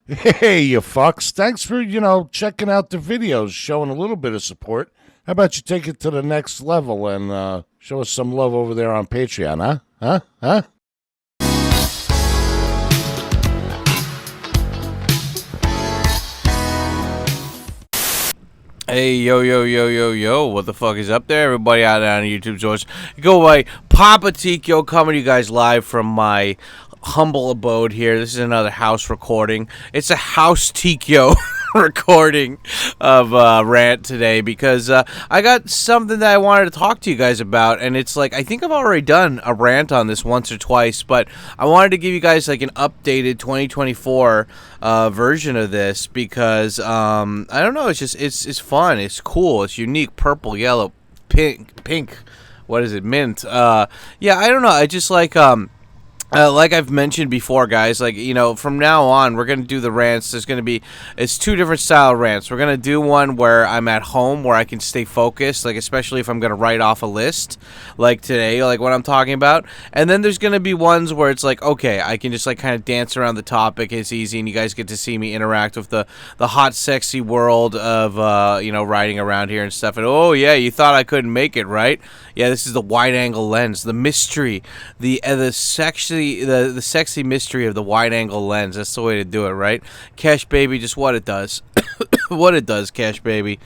Hey, you fucks. Thanks for, checking out the videos, showing a little bit of support. How about you take it to the next level and show us some love over there on Patreon, huh? Huh? Huh? Hey, yo, yo, yo, yo, yo, what the fuck is up there? Everybody out there on YouTube source. Go away. Papa Tikyo coming to you guys live from my humble abode here. This is another house recording. It's a house Tikyo recording of rant today because I got something that I wanted to talk to you guys about, and it's like I think I've already done a rant on this once or twice, but I wanted to give you guys like an updated 2024 version of this because I don't know, it's fun, it's cool, it's unique, purple, yellow, pink, what is it, mint, yeah, I don't know, I just like I've mentioned before, guys, from now on, we're going to do the rants. It's two different style rants. We're going to do one where I'm at home, where I can stay focused, like, especially if I'm going to write off a list, like today, like what I'm talking about. And then there's going to be ones where it's like, okay, I can just, like, kind of dance around the topic. It's easy, and you guys get to see me interact with the hot, sexy world of, riding around here and stuff. And, oh, yeah, you thought I couldn't make it, right? Yeah, this is the wide-angle lens, the mystery, the sexy mystery of the wide-angle lens. That's the way to do it, right? Cash Baby, just what it does. What it does, Cash Baby.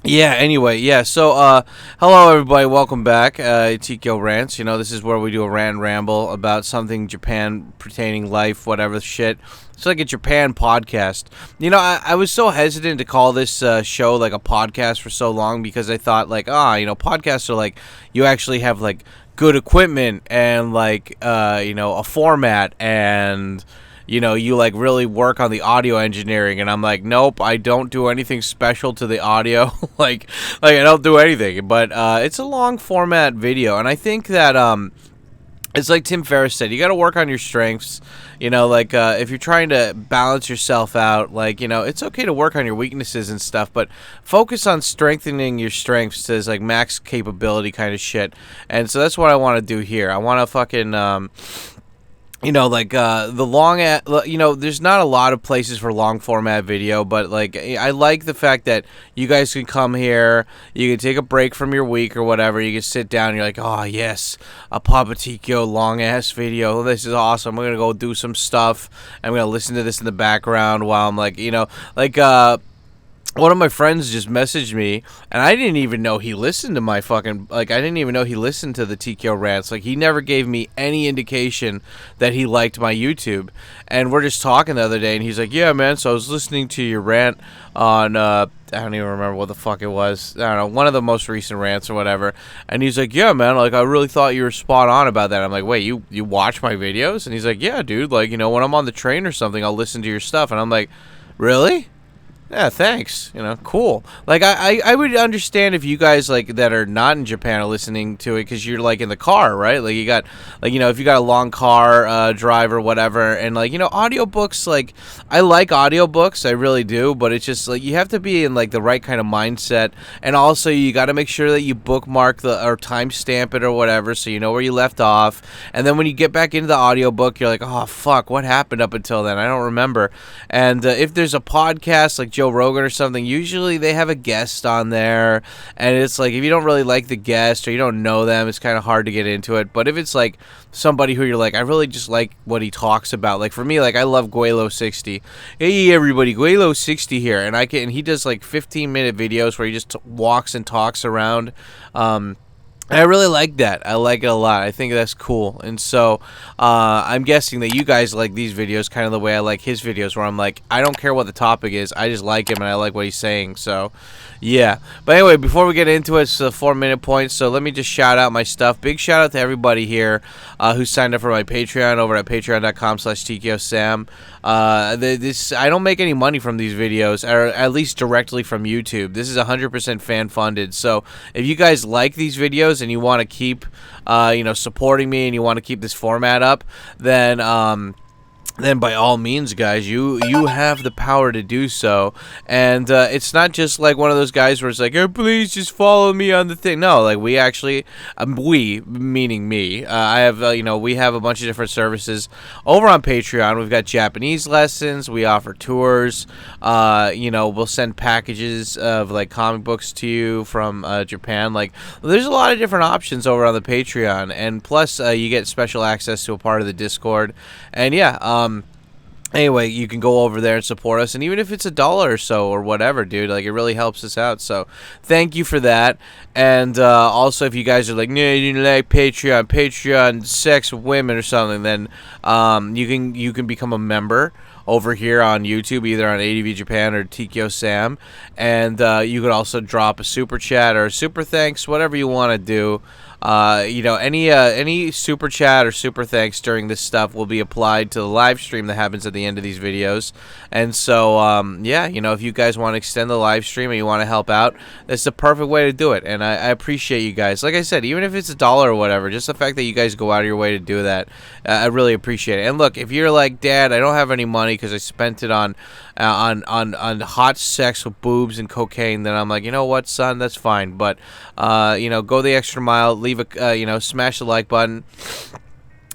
Yeah, anyway, yeah, so, hello everybody, welcome back, TKO Rants. This is where we do a rant ramble about something Japan pertaining life, whatever shit. It's like a Japan podcast. I was so hesitant to call this show like a podcast for so long because I thought like, podcasts are like, you actually have like good equipment and like, a format and you like really work on the audio engineering, and I'm like, nope, I don't do anything special to the audio. like I don't do anything, but it's a long format video, and I think that it's like Tim Ferriss said, you got to work on your strengths. If you're trying to balance yourself out, it's okay to work on your weaknesses and stuff, but focus on strengthening your strengths as like max capability kind of shit. And so that's what I want to do here. I want to fucking the long, there's not a lot of places for long format video, but like I like the fact that you guys can come here, you can take a break from your week or whatever, you can sit down and you're like, oh yes, a Papatikyo long ass video, this is awesome, I'm gonna go do some stuff, I'm gonna listen to this in the background while I'm one of my friends just messaged me, and I didn't even know he listened to my fucking, I didn't even know he listened to the TKO rants. Like, he never gave me any indication that he liked my YouTube. And we're just talking the other day, and he's like, yeah, man, so I was listening to your rant on, I don't even remember what the fuck it was. I don't know, one of the most recent rants or whatever. And he's like, yeah, man, like, I really thought you were spot on about that. I'm like, wait, you watch my videos? And he's like, yeah, dude, like, when I'm on the train or something, I'll listen to your stuff. And I'm like, really? Yeah, thanks. Cool. Like, I would understand if you guys, like, that are not in Japan are listening to it because you're, like, in the car, right? Like, you got, like, if you got a long car drive or whatever, and, like, audiobooks, like, I like audiobooks, I really do, but it's just, like, you have to be in, like, the right kind of mindset, and also you got to make sure that you bookmark or timestamp it or whatever so you know where you left off, and then when you get back into the audiobook, you're like, oh, fuck, what happened up until then? I don't remember. And if there's a podcast, like Joe Rogan or something, usually they have a guest on there, and it's like if you don't really like the guest or you don't know them, it's kind of hard to get into it. But if it's like somebody who you're like, I really just like what he talks about, like for me, like I love Guelo60. Hey everybody, Guelo60 here, and he does like 15-minute videos where he just walks and talks around. I really like that. I like it a lot. I think that's cool. And so I'm guessing that you guys like these videos kind of the way I like his videos, where I'm like, I don't care what the topic is. I just like him and I like what he's saying. So, yeah. But anyway, before we get into it, it's the 4-minute point. So let me just shout out my stuff. Big shout out to everybody here who signed up for my Patreon over at patreon.com/TKOSam. I don't make any money from these videos, or at least directly from YouTube. This is 100% fan funded. So if you guys like these videos and you want to keep supporting me and you want to keep this format up, then then by all means, guys, you have the power to do so. And it's not just like one of those guys where it's like, oh, please just follow me on the thing. No, like we actually, we, meaning me, I have, we have a bunch of different services over on Patreon. We've got Japanese lessons. We offer tours. We'll send packages of like comic books to you from Japan. Like, there's a lot of different options over on the Patreon. And plus, you get special access to a part of the Discord. And yeah, anyway, you can go over there and support us, and even if it's $1 or so or whatever, dude, like it really helps us out. So thank you for that. And also, if you guys are like, no, you didn't like Patreon sex with women or something, then you can become a member over here on YouTube, either on ADVJapan or Tikyo Sam, and you could also drop a super chat or a super thanks, whatever you want to do. Any super chat or super thanks during this stuff will be applied to the live stream that happens at the end of these videos. And so, if you guys want to extend the live stream and you want to help out, that's the perfect way to do it. And I appreciate you guys. Like I said, even if it's $1 or whatever, just the fact that you guys go out of your way to do that, I really appreciate it. And look, if you're like, Dad, I don't have any money because I spent it on hot sex with boobs and cocaine, then I'm like, you know what, son, that's fine. But go the extra mile, leave a smash the like button.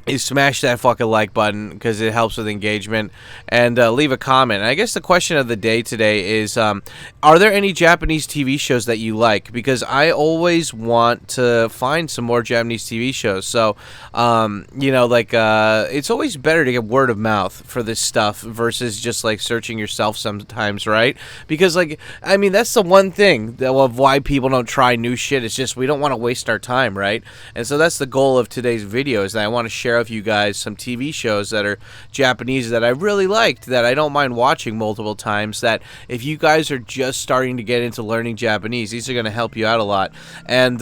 You smash that fucking like button because it helps with engagement, and leave a comment. And I guess the question of the day today is, are there any Japanese TV shows that you like? Because I always want to find some more Japanese TV shows. So, it's always better to get word of mouth for this stuff versus just like searching yourself sometimes, right? Because that's the one thing of why people don't try new shit. It's just we don't want to waste our time, right? And so that's the goal of today's video, is that I want to share with you guys some TV shows that are Japanese that I really liked, that I don't mind watching multiple times, that if you guys are just starting to get into learning Japanese, these are going to help you out a lot. And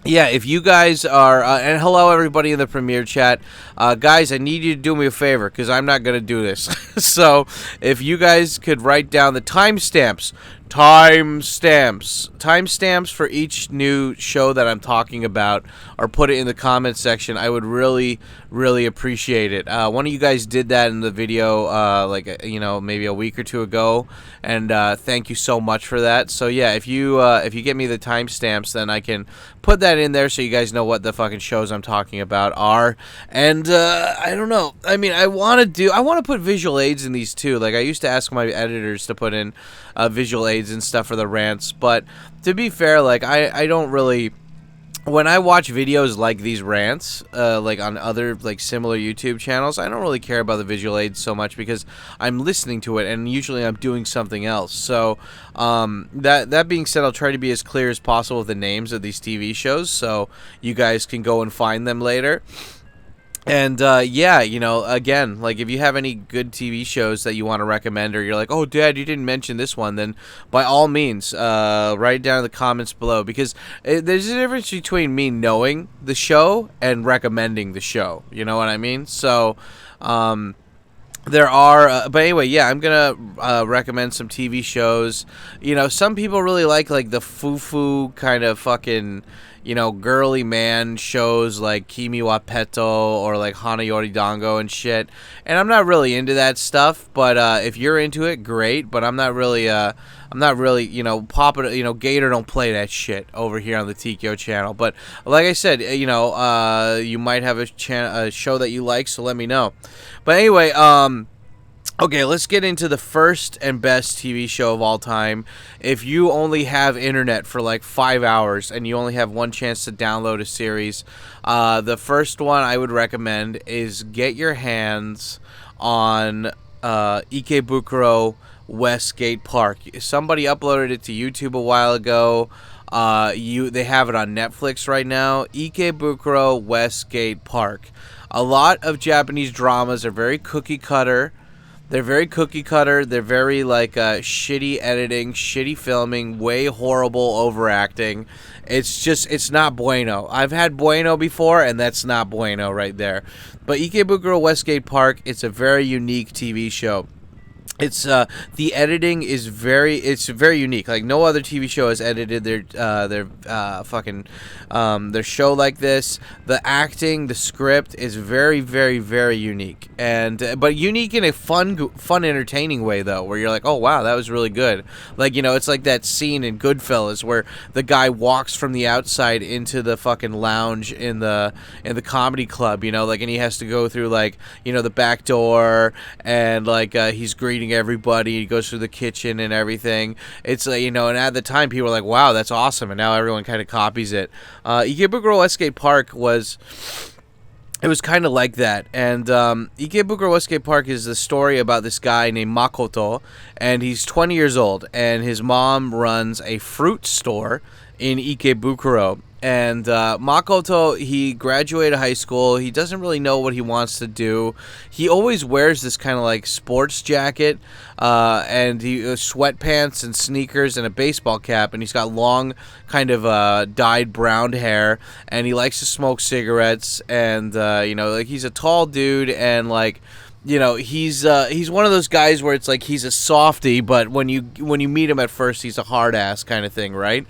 if you guys are, and hello everybody in the Premiere chat, guys, I need you to do me a favor because I'm not going to do this. So if you guys could write down the timestamps for each new show that I'm talking about, or put it in the comments section, I would really, really appreciate it. One of you guys did that in the video, maybe a week or two ago, and thank you so much for that. So yeah, if you get me the timestamps, then I can put that in there so you guys know what the fucking shows I'm talking about are. And I don't know. I mean, I want to put visual aids in these too. Like I used to ask my editors to put in visual aids and stuff for the rants, but to be fair, like I don't really, when I watch videos like these rants, like on other like similar YouTube channels, I don't really care about the visual aids so much because I'm listening to it and usually I'm doing something else. So that being said, I'll try to be as clear as possible with the names of these TV shows so you guys can go and find them later. And again, like if you have any good TV shows that you want to recommend, or you're like, oh, Dad, you didn't mention this one, then by all means, write it down in the comments below, because there's a difference between me knowing the show and recommending the show. You know what I mean? So, there are, but anyway, yeah, I'm gonna recommend some TV shows. Some people really like the foo-foo kind of fucking, girly man shows like Kimi wa Peto or like Hanayori Dango and shit. And I'm not really into that stuff, but if you're into it, great. But I'm not really, Gator don't play that shit over here on the Tikyo channel. But like I said, you might have a show that you like, so let me know. But anyway, okay, let's get into the first and best TV show of all time. If you only have internet for like 5 hours and you only have one chance to download a series, the first one I would recommend is get your hands on Ikebukuro Westgate Park. Somebody uploaded it to YouTube a while ago. They have it on Netflix right now. Ikebukuro Westgate Park. A lot of Japanese dramas are very cookie cutter. They're very cookie cutter. They're very shitty editing, shitty filming, way horrible overacting. It's not bueno. I've had bueno before, and that's not bueno right there. But Ikebukuro Westgate Park, it's a very unique TV show. It's the editing is it's very unique. Like no other TV show has edited their show like this. The acting, the script is very, very, very unique, and but unique in a fun, entertaining way though, where you're like, oh wow, that was really good. Like it's like that scene in Goodfellas where the guy walks from the outside into the fucking lounge in the comedy club, like, and he has to go through like the back door, and like he's greeting everybody. He goes through the kitchen and everything. It's like and at the time people were like, wow, that's awesome, and now everyone kind of copies it. Ikebukuro Westgate Park was kind of like that. And Ikebukuro Westgate Park is the story about this guy named Makoto, and he's 20 years old, and his mom runs a fruit store in Ikebukuro. And Makoto, he graduated high school. He doesn't really know what he wants to do. He always wears this kind of like sports jacket, and he sweatpants and sneakers and a baseball cap, and he's got long kind of dyed brown hair, and he likes to smoke cigarettes, and like he's a tall dude, and like he's one of those guys where it's like he's a softie, but when you meet him at first, he's a hard ass kind of thing, right?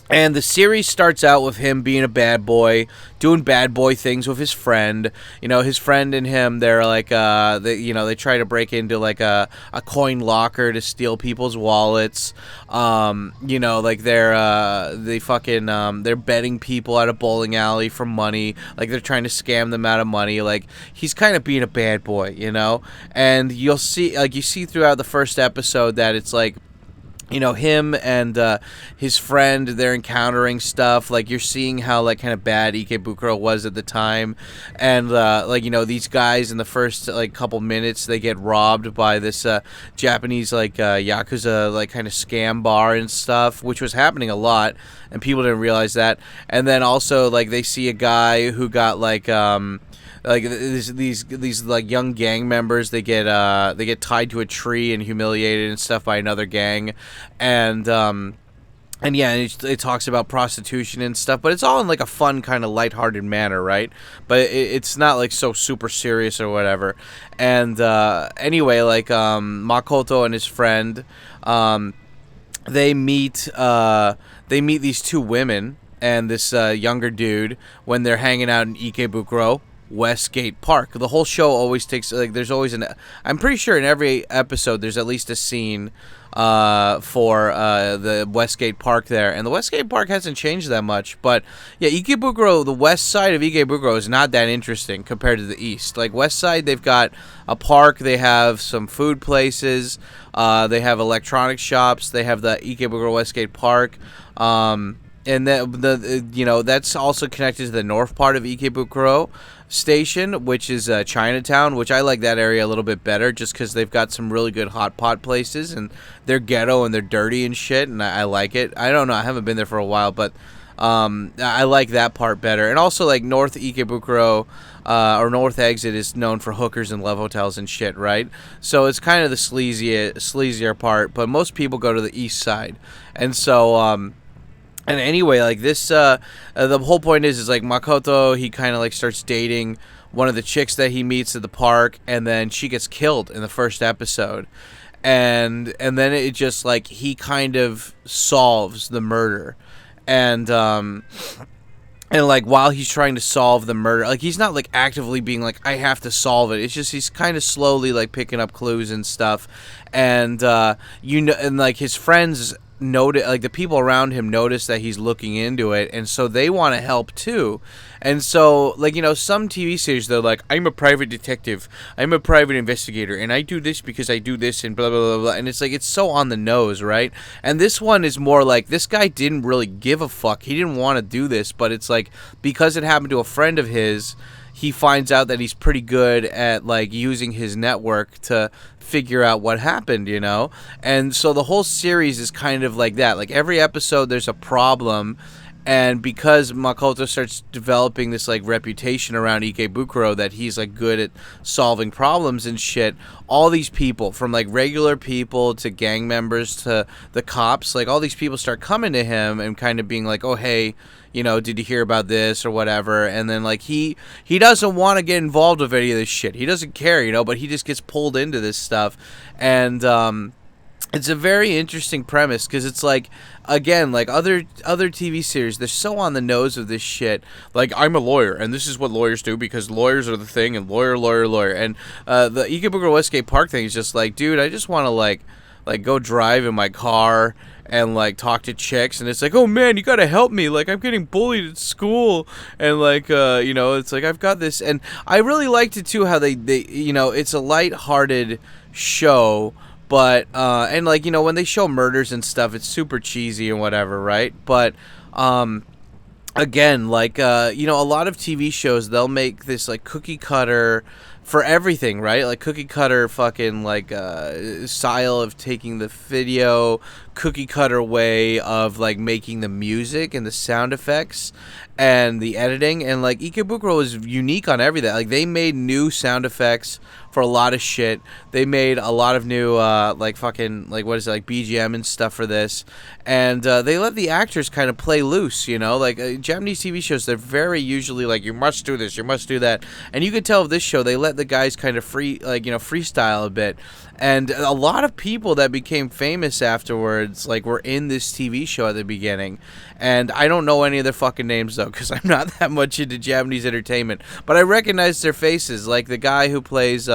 And the series starts out with him being a bad boy, doing bad boy things with his friend. His friend and him, they're like, they try to break into like a coin locker to steal people's wallets. Like they're betting people at a bowling alley for money. Like they're trying to scam them out of money. Like he's kind of being a bad boy, And you see throughout the first episode that it's like, him and his friend, they're encountering stuff. Like you're seeing how like kind of bad Ikebukuro was at the time, and these guys in the first like couple minutes, they get robbed by this Japanese like yakuza like kind of scam bar and stuff, which was happening a lot, and people didn't realize that. And then also like they see a guy who got like these like young gang members, they get tied to a tree and humiliated and stuff by another gang, and yeah, it talks about prostitution and stuff, but it's all in like a fun kind of lighthearted manner, right? But it's not like so super serious or whatever. And anyway, like Makoto and his friend, they meet these two women and this younger dude when they're hanging out in Ikebukuro Westgate Park. The whole show always takes like there's always I'm pretty sure in every episode there's at least a scene for the Westgate Park there, and the Westgate Park hasn't changed that much. But yeah, Ikebukuro, the west side of Ikebukuro is not that interesting compared to the east. Like west side, they've got a park, they have some food places, they have electronic shops, they have the Ikebukuro Westgate Park. And that's also connected to the north part of Ikebukuro Station, which is Chinatown, which I like that area a little bit better just because they've got some really good hot pot places, and they're ghetto and they're dirty and shit, and I like it. I don't know, I haven't been there for a while, but I like that part better. And also like North Ikebukuro or North Exit is known for hookers and love hotels and shit, right? So it's kind of the sleazier part, but most people go to the east side. And so and anyway, like this, the whole point is like Makoto, he kind of like starts dating one of the chicks that he meets at the park, and then she gets killed in the first episode, and then it just like he kind of solves the murder, and like while he's trying to solve the murder, like he's not like actively being like I have to solve it. It's just he's kind of slowly like picking up clues and stuff, and and like his friends notice, like the people around him notice that he's looking into it, and so they want to help too. And so like some TV series, they're like, I'm a private detective, I'm a private investigator, and I do this because I do this, and blah blah blah blah, and it's like it's so on the nose, right? And this one is more like this guy didn't really give a fuck, he didn't want to do this, but it's like because it happened to a friend of his, he finds out that he's pretty good at like using his network to figure out what happened, and so the whole series is kind of like that. Like every episode there's a problem, And because Makoto starts developing this like reputation around Ikebukuro that he's like good at solving problems and shit, all these people, from like regular people to gang members to the cops, like all these people start coming to him and kind of being like, oh hey, you know, did you hear about this or whatever? And then like he doesn't want to get involved with any of this shit. He doesn't care, you know, but he just gets pulled into this stuff. And it's a very interesting premise because it's like, again, like other TV series, they're so on the nose of this shit. Like, I'm a lawyer, and this is what lawyers do because lawyers are the thing, and lawyer. And the Ikebukuro Westgate Park thing is just like, dude, I just want to like go drive in my car and like talk to chicks, and it's like, oh man, you gotta help me, like I'm getting bullied at school, and like you know, it's like I've got this. And I really liked it too how they you know, it's a lighthearted show. But, and like, you know, when they show murders and stuff, it's super cheesy and whatever, right? But, again, like, you know, a lot of TV shows, they'll make this, like, cookie cutter for everything, right? Like, cookie cutter fucking, like, style of taking the video, cookie cutter way of, like, making the music and the sound effects and the editing. And, like, Ikebukuro is unique on everything. Like, they made new sound effects for a lot of shit. They made a lot of new, like, fucking, like, what is it, like, BGM and stuff for this. And they let the actors kind of play loose, you know? Like, Japanese TV shows, they're very usually like, you must do this, you must do that. And you could tell with this show, they let the guys kind of freestyle a bit. And a lot of people that became famous afterwards, like, were in this TV show at the beginning. And I don't know any of their fucking names, though, because I'm not that much into Japanese entertainment. But I recognize their faces, like the guy who plays,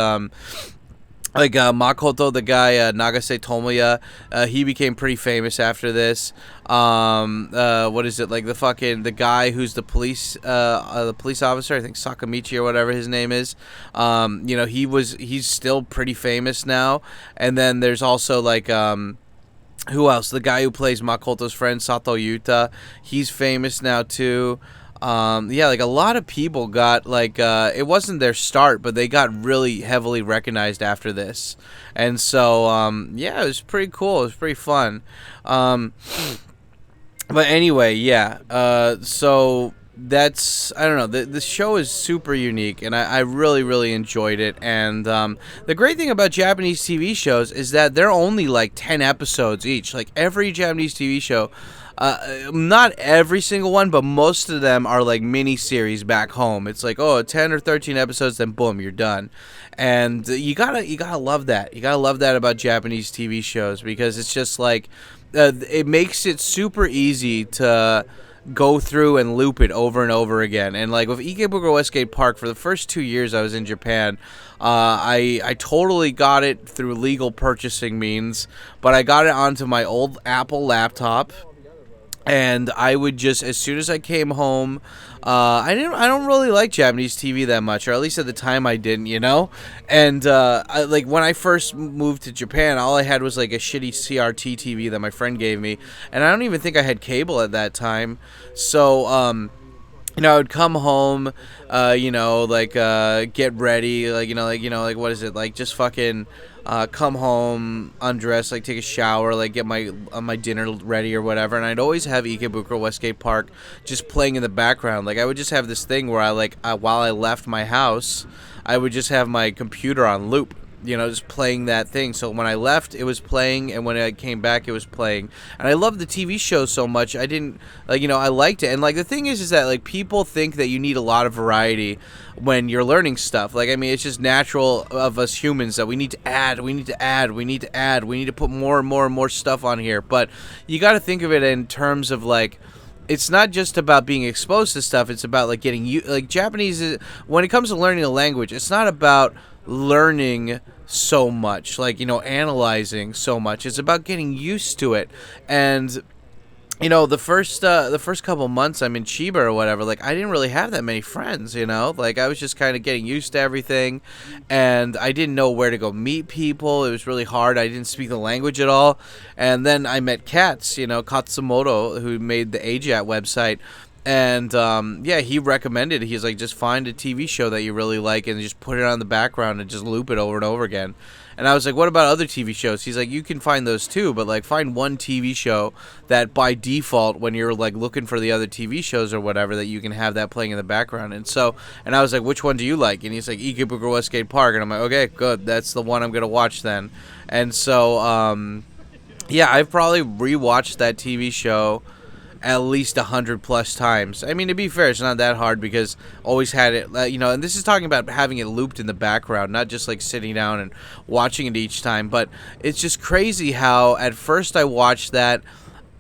Makoto, the guy, Nagase Tomoya, he became pretty famous after this. What is it, like the guy who's the police officer, I think Sakamichi or whatever his name is. You know, he's still pretty famous now. And then there's also like, who else? The guy who plays Makoto's friend, Sato Yuta, he's famous now too. Yeah, like a lot of people got like, it wasn't their start, but they got really heavily recognized after this. And so, yeah, it was pretty cool. It was pretty fun. But anyway, yeah, so that's, I don't know, the show is super unique, and I really, really enjoyed it. And the great thing about Japanese TV shows is that they're only like 10 episodes each. Like every Japanese TV show, not every single one, but most of them are like mini series back home. It's like, oh, 10 or 13 episodes, then boom, you're done. And you gotta love that. You gotta love that about Japanese TV shows, because it's just like, it makes it super easy to go through and loop it over and over again. And like with Ikebukuro Westgate Park, for the first 2 years I was in Japan, I totally got it through legal purchasing means, but I got it onto my old Apple laptop. And I would just, as soon as I came home, I don't really like Japanese TV that much, or at least at the time I didn't, you know? And like when I first moved to Japan, all I had was like a shitty CRT TV that my friend gave me, and I don't even think I had cable at that time. So you know, I would come home, you know, like get ready, like like what is it, like just fucking come home, undress, like take a shower, like get my dinner ready or whatever. And I'd always have Ikebukuro Westgate Park just playing in the background. Like I would just have this thing where I while I left my house, I would just have my computer on loop, you know, just playing that thing. So when I left, it was playing, and when I came back, it was playing. And I loved the TV show so much, I didn't, like, you know, I liked it. And like the thing is that like people think that you need a lot of variety when you're learning stuff. Like, I mean, it's just natural of us humans that we need to add, we need to put more and more and more stuff on here. But you got to think of it in terms of like, it's not just about being exposed to stuff. It's about like getting you, like Japanese is, when it comes to learning a language, it's not about learning so much, like, you know, analyzing so much. It's about getting used to it. And you know, the first couple months I'm in Chiba or whatever, like I didn't really have that many friends, you know, like I was just kind of getting used to everything, and I didn't know where to go meet people. It was really hard. I didn't speak the language at all. And then I met Katz, you know, Katsumoto, who made the ADVJapan website. And yeah, he recommended, he's like, just find a TV show that you really like and just put it on the background and just loop it over and over again. And I was like, what about other TV shows? He's like, you can find those too, but like find one TV show that by default, when you're like looking for the other TV shows or whatever, that you can have that playing in the background. And I was like, which one do you like? And he's like, Ikebukuro Westgate Park. And I'm like, okay, good. That's the one I'm going to watch then. And so, yeah, I've probably rewatched that TV show at least 100+ times. I mean, to be fair, it's not that hard because always had it, and this is talking about having it looped in the background, not just like sitting down and watching it each time. But it's just crazy how at first I watched that.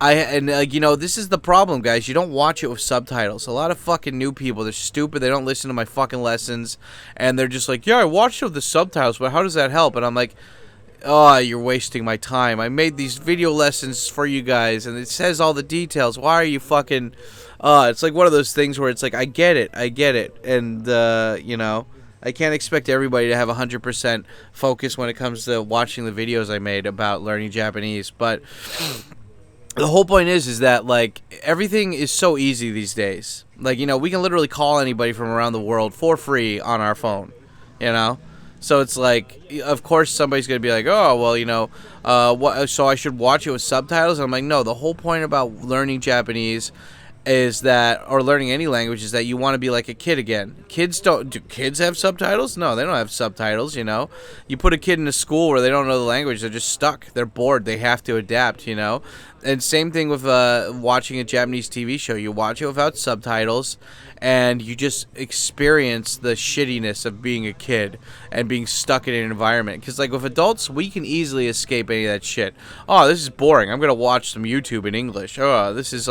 This is the problem, guys. You don't watch it with subtitles. A lot of fucking new people, they're stupid. They don't listen to my fucking lessons. And they're just like, yeah, I watched it with the subtitles, but how does that help? And I'm like, oh, you're wasting my time. I made these video lessons for you guys, and it says all the details. Why are you fucking... it's like one of those things where it's like, I get it. And, I can't expect everybody to have 100% focus when it comes to watching the videos I made about learning Japanese. But the whole point is that, like, everything is so easy these days. Like, we can literally call anybody from around the world for free on our phone, So it's like, of course, somebody's going to be like, oh, well, so I should watch it with subtitles? And I'm like, no, the whole point about learning Japanese is that, or learning any language, is that you want to be like a kid again. Do kids have subtitles? No, they don't have subtitles, You put a kid in a school where they don't know the language, they're just stuck. They're bored. They have to adapt, And same thing with watching a Japanese TV show. You watch it without subtitles, and you just experience the shittiness of being a kid and being stuck in an environment. Because, like, with adults, we can easily escape any of that shit. Oh, this is boring. I'm going to watch some YouTube in English. Oh, this is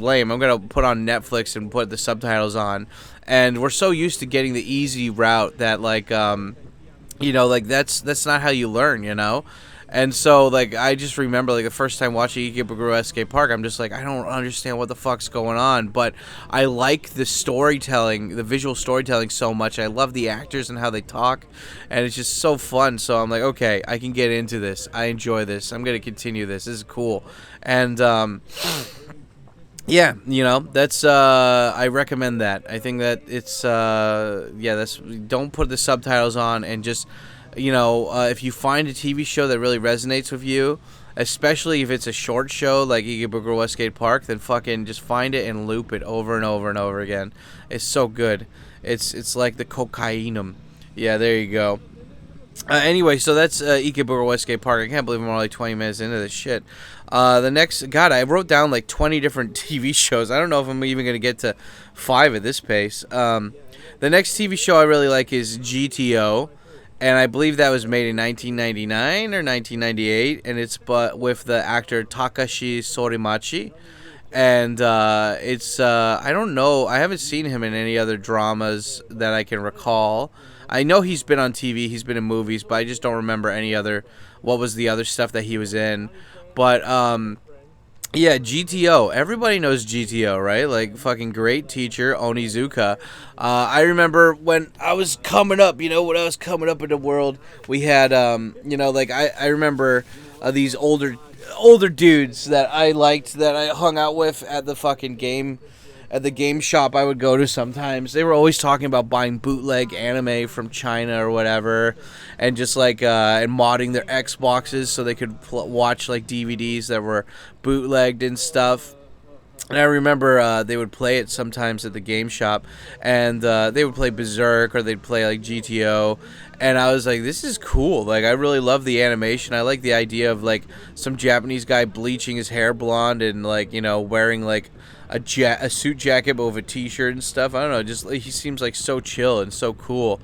lame. I'm going to put on Netflix and put the subtitles on. And we're so used to getting the easy route that, like, that's not how you learn, And so, like, I just remember, like, the first time watching Ikebukuro Westgate Park, I'm just like, I don't understand what the fuck's going on, but I like the storytelling, the visual storytelling so much. I love the actors and how they talk, and it's just so fun. So I'm like, okay, I can get into this. I enjoy this. I'm going to continue this. This is cool. And, yeah, that's, I recommend that. I think that it's, don't put the subtitles on and just... if you find a TV show that really resonates with you, especially if it's a short show like Ikebukuro Westgate Park, then fucking just find it and loop it over and over and over again. It's so good. It's like the cocainum. Yeah, there you go. Anyway, so that's Ikebukuro Westgate Park. I can't believe I'm only 20 minutes into this shit. The next... God, I wrote down like 20 different TV shows. I don't know if I'm even going to get to 5 at this pace. The next TV show I really like is GTO. And I believe that was made in 1999 or 1998, and it's with the actor Takashi Sorimachi. And it's I don't know, I haven't seen him in any other dramas that I can recall. I know he's been on TV, he's been in movies, but I just don't remember what was the other stuff that he was in. But yeah, GTO. Everybody knows GTO, right? Like, fucking great teacher, Onizuka. I remember when I was coming up, when I was coming up in the world, we had, I remember these older dudes that I liked, that I hung out with at the fucking game shop I would go to sometimes. They were always talking about buying bootleg anime from China or whatever, and just like and modding their Xboxes so they could watch like DVDs that were bootlegged and stuff. And I remember they would play it sometimes at the game shop, and they would play Berserk, or they'd play like GTO, and I was like, this is cool. Like, I really love the animation. I like the idea of like some Japanese guy bleaching his hair blonde and like, wearing like a suit jacket but with a t-shirt and stuff. I don't know, just he seems like so chill and so cool.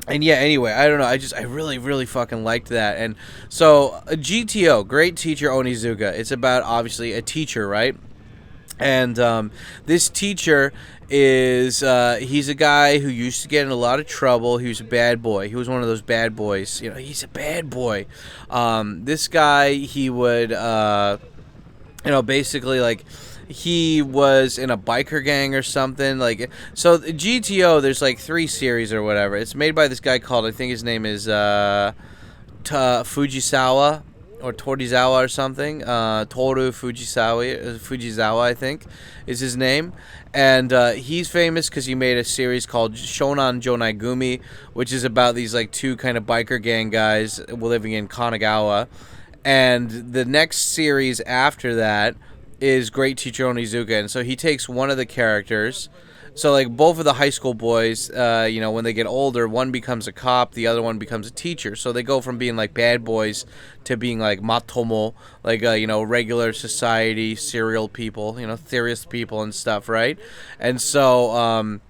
And yeah, anyway, I don't know, I really, really fucking liked that. And so GTO, great teacher Onizuka. It's about, obviously, a teacher, right? And this teacher is he's a guy who used to get in a lot of trouble. He was a bad boy. He was one of those bad boys. He's a bad boy. This guy, he would basically, like, he was in a biker gang or something. Like, so GTO, there's like 3 series or whatever. It's made by this guy called, I think his name is Fujisawa. or Torizawa or something. Toru Fujisawa, I think, is his name. And he's famous because he made a series called Shonan Jonai Gumi, which is about these like two kind of biker gang guys living in Kanagawa. And the next series after that is Great Teacher Onizuka. And so he takes one of the characters. So, like, both of the high school boys, when they get older, one becomes a cop, the other one becomes a teacher. So they go from being, like, bad boys to being, like, matomo, like, regular society, serial people, serious people and stuff, right? And so,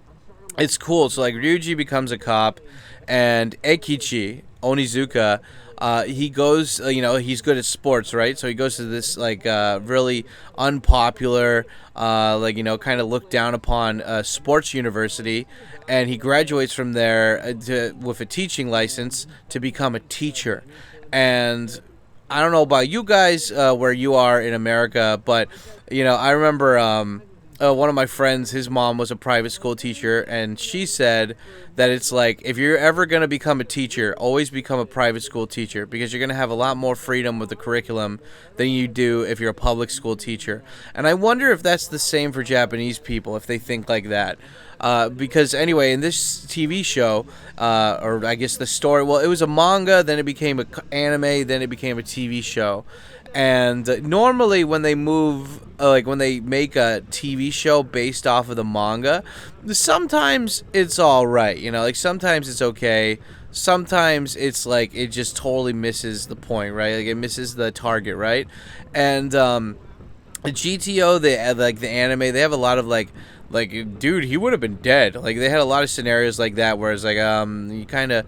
it's cool. So, like, Ryuji becomes a cop, and Ekichi, Onizuka, he goes, he's good at sports, right? So he goes to this, like, really unpopular, kind of looked down upon sports university, and he graduates from there with a teaching license to become a teacher. And I don't know about you guys where you are in America, but, I remember one of my friends, his mom was a private school teacher, and she said that it's like, if you're ever going to become a teacher, always become a private school teacher, because you're going to have a lot more freedom with the curriculum than you do if you're a public school teacher. And I wonder if that's the same for Japanese people, if they think like that. Because anyway, in this TV show, or I guess the story, well, it was a manga, then it became an anime, then it became a TV show. And normally when they when they make a TV show based off of the manga, sometimes it's all right, like sometimes it's okay. Sometimes it's like it just totally misses the point, right? Like it misses the target, right? And GTO, the anime, they have a lot of like, dude, he would have been dead. Like they had a lot of scenarios like that, where it's like you kind of,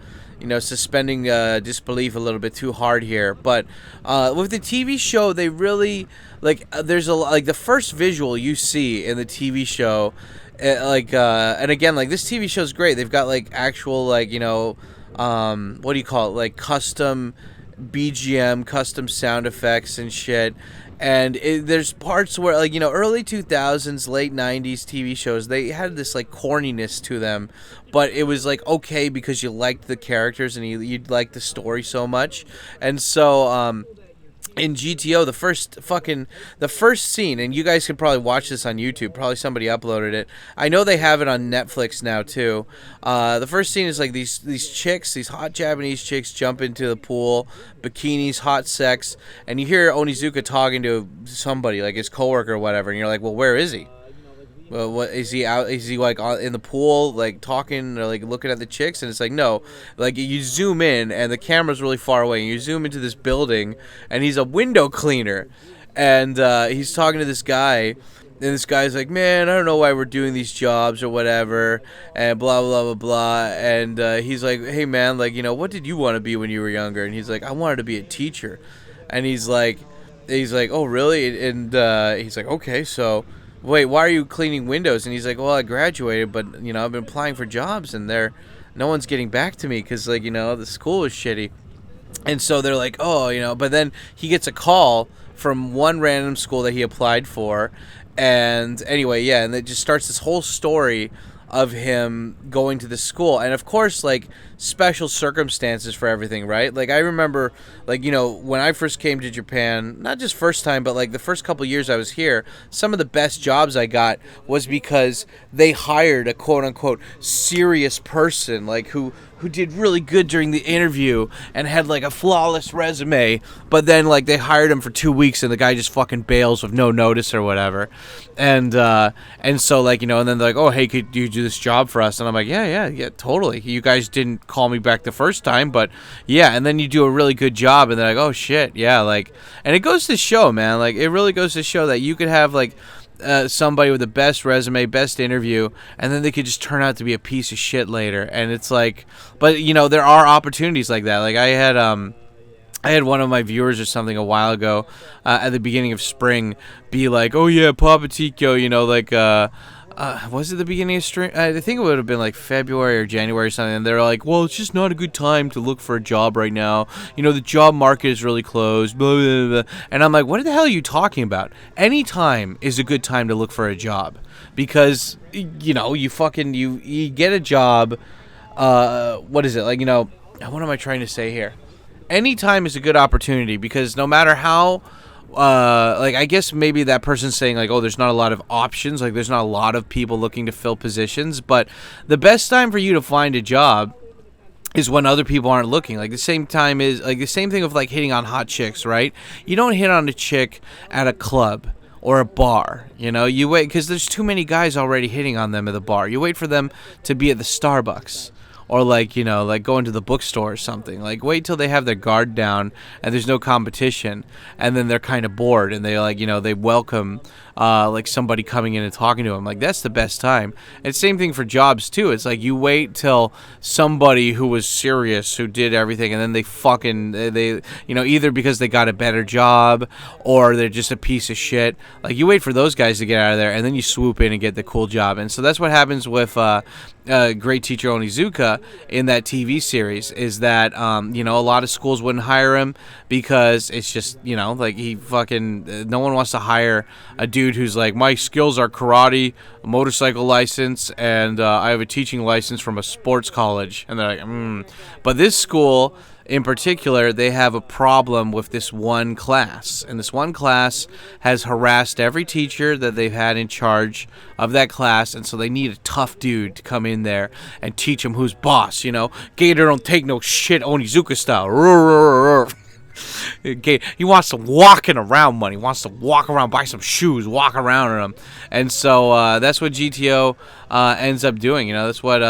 suspending disbelief a little bit too hard here. But with the TV show, they really, there's the first visual you see in the TV show, and again, this TV show is great. They've got, actual, what do you call it? Like, custom BGM, custom sound effects and shit. And there's parts where, early 2000s, late 90s TV shows, they had this, corniness to them. But it was, okay because you liked the characters and you liked the story so much. And so, in GTO, the first scene, and you guys can probably watch this on YouTube. Probably somebody uploaded it. I know they have it on Netflix now too. The first scene is these chicks, these hot Japanese chicks, jump into the pool, bikinis, hot sex, and you hear Onizuka talking to somebody, like his coworker or whatever, and you're like, well, where is he? Well, what is he out? Is he in the pool, talking or looking at the chicks? And it's no, you zoom in and the camera's really far away, and you zoom into this building, and he's a window cleaner, and he's talking to this guy, and this guy's like, man, I don't know why we're doing these jobs or whatever, and blah blah blah blah, and he's like, hey man, what did you want to be when you were younger? And he's like, I wanted to be a teacher, and he's like, oh really? And he's like, okay, so. Wait, why are you cleaning windows? And he's like, well, I graduated, but, I've been applying for jobs, and no one's getting back to me because, the school is shitty. And so they're like, oh, but then he gets a call from one random school that he applied for. And anyway, yeah, and it just starts this whole story of him going to the school. And, of course, special circumstances for everything, right? I remember, when I first came to Japan, not just first time, but, the first couple years I was here, some of the best jobs I got was because they hired a quote-unquote serious person, who did really good during the interview and had, a flawless resume, but then, they hired him for 2 weeks and the guy just fucking bails with no notice or whatever. And so, and then they're like, oh, hey, could you do this job for us? And I'm like, yeah, totally. You guys didn't call me back the first time, but yeah, and then you do a really good job, and they're like, oh, shit, yeah, and it goes to show, man, it really goes to show that you could have, somebody with the best resume, best interview, and then they could just turn out to be a piece of shit later. And it's but there are opportunities like that. I had one of my viewers or something a while ago at the beginning of spring be like, oh yeah, Papa Tico, was it the beginning of spring? I think it would have been February or January or something. And they're like, well, it's just not a good time to look for a job right now. The job market is really closed. Blah, blah, blah. And I'm like, what the hell are you talking about? Any time is a good time to look for a job, because you get a job. What is it what am I trying to say here? any time is a good opportunity, because no matter how like, I guess maybe that person's saying like, oh, there's not a lot of options, like there's not a lot of people looking to fill positions, but the best time for you to find a job is when other people aren't looking. Like the same time is like the same thing of like hitting on hot chicks, right? You don't hit on a chick at a club or a bar, you know. You wait, because there's too many guys already hitting on them at the bar. You wait for them to be at the Starbucks, or like, you know, like going to the bookstore or something. Like, wait till they have their guard down and there's no competition, and then they're kind of bored and they, like, you know, they welcome like somebody coming in and talking to them. Like, that's the best time. And same thing for jobs too. It's like you wait till somebody who was serious, who did everything, and then they you know, either because they got a better job or they're just a piece of shit. Like, you wait for those guys to get out of there and then you swoop in and get the cool job. And so that's what happens with great teacher Onizuka in that TV series, is that you know, a lot of schools wouldn't hire him because it's just, you know, like, he fucking no one wants to hire a dude who's like, my skills are karate, a motorcycle license, and I have a teaching license from a sports college. And they're like, But this school in particular, they have a problem with this one class, and this one class has harassed every teacher that they've had in charge of that class, and so they need a tough dude to come in there and teach them who's boss, you know. Gator don't take no shit, Onizuka style. He wants some walking around money. He wants to walk around, buy some shoes, walk around in them. And so that's what GTO ends up doing. You know, that's what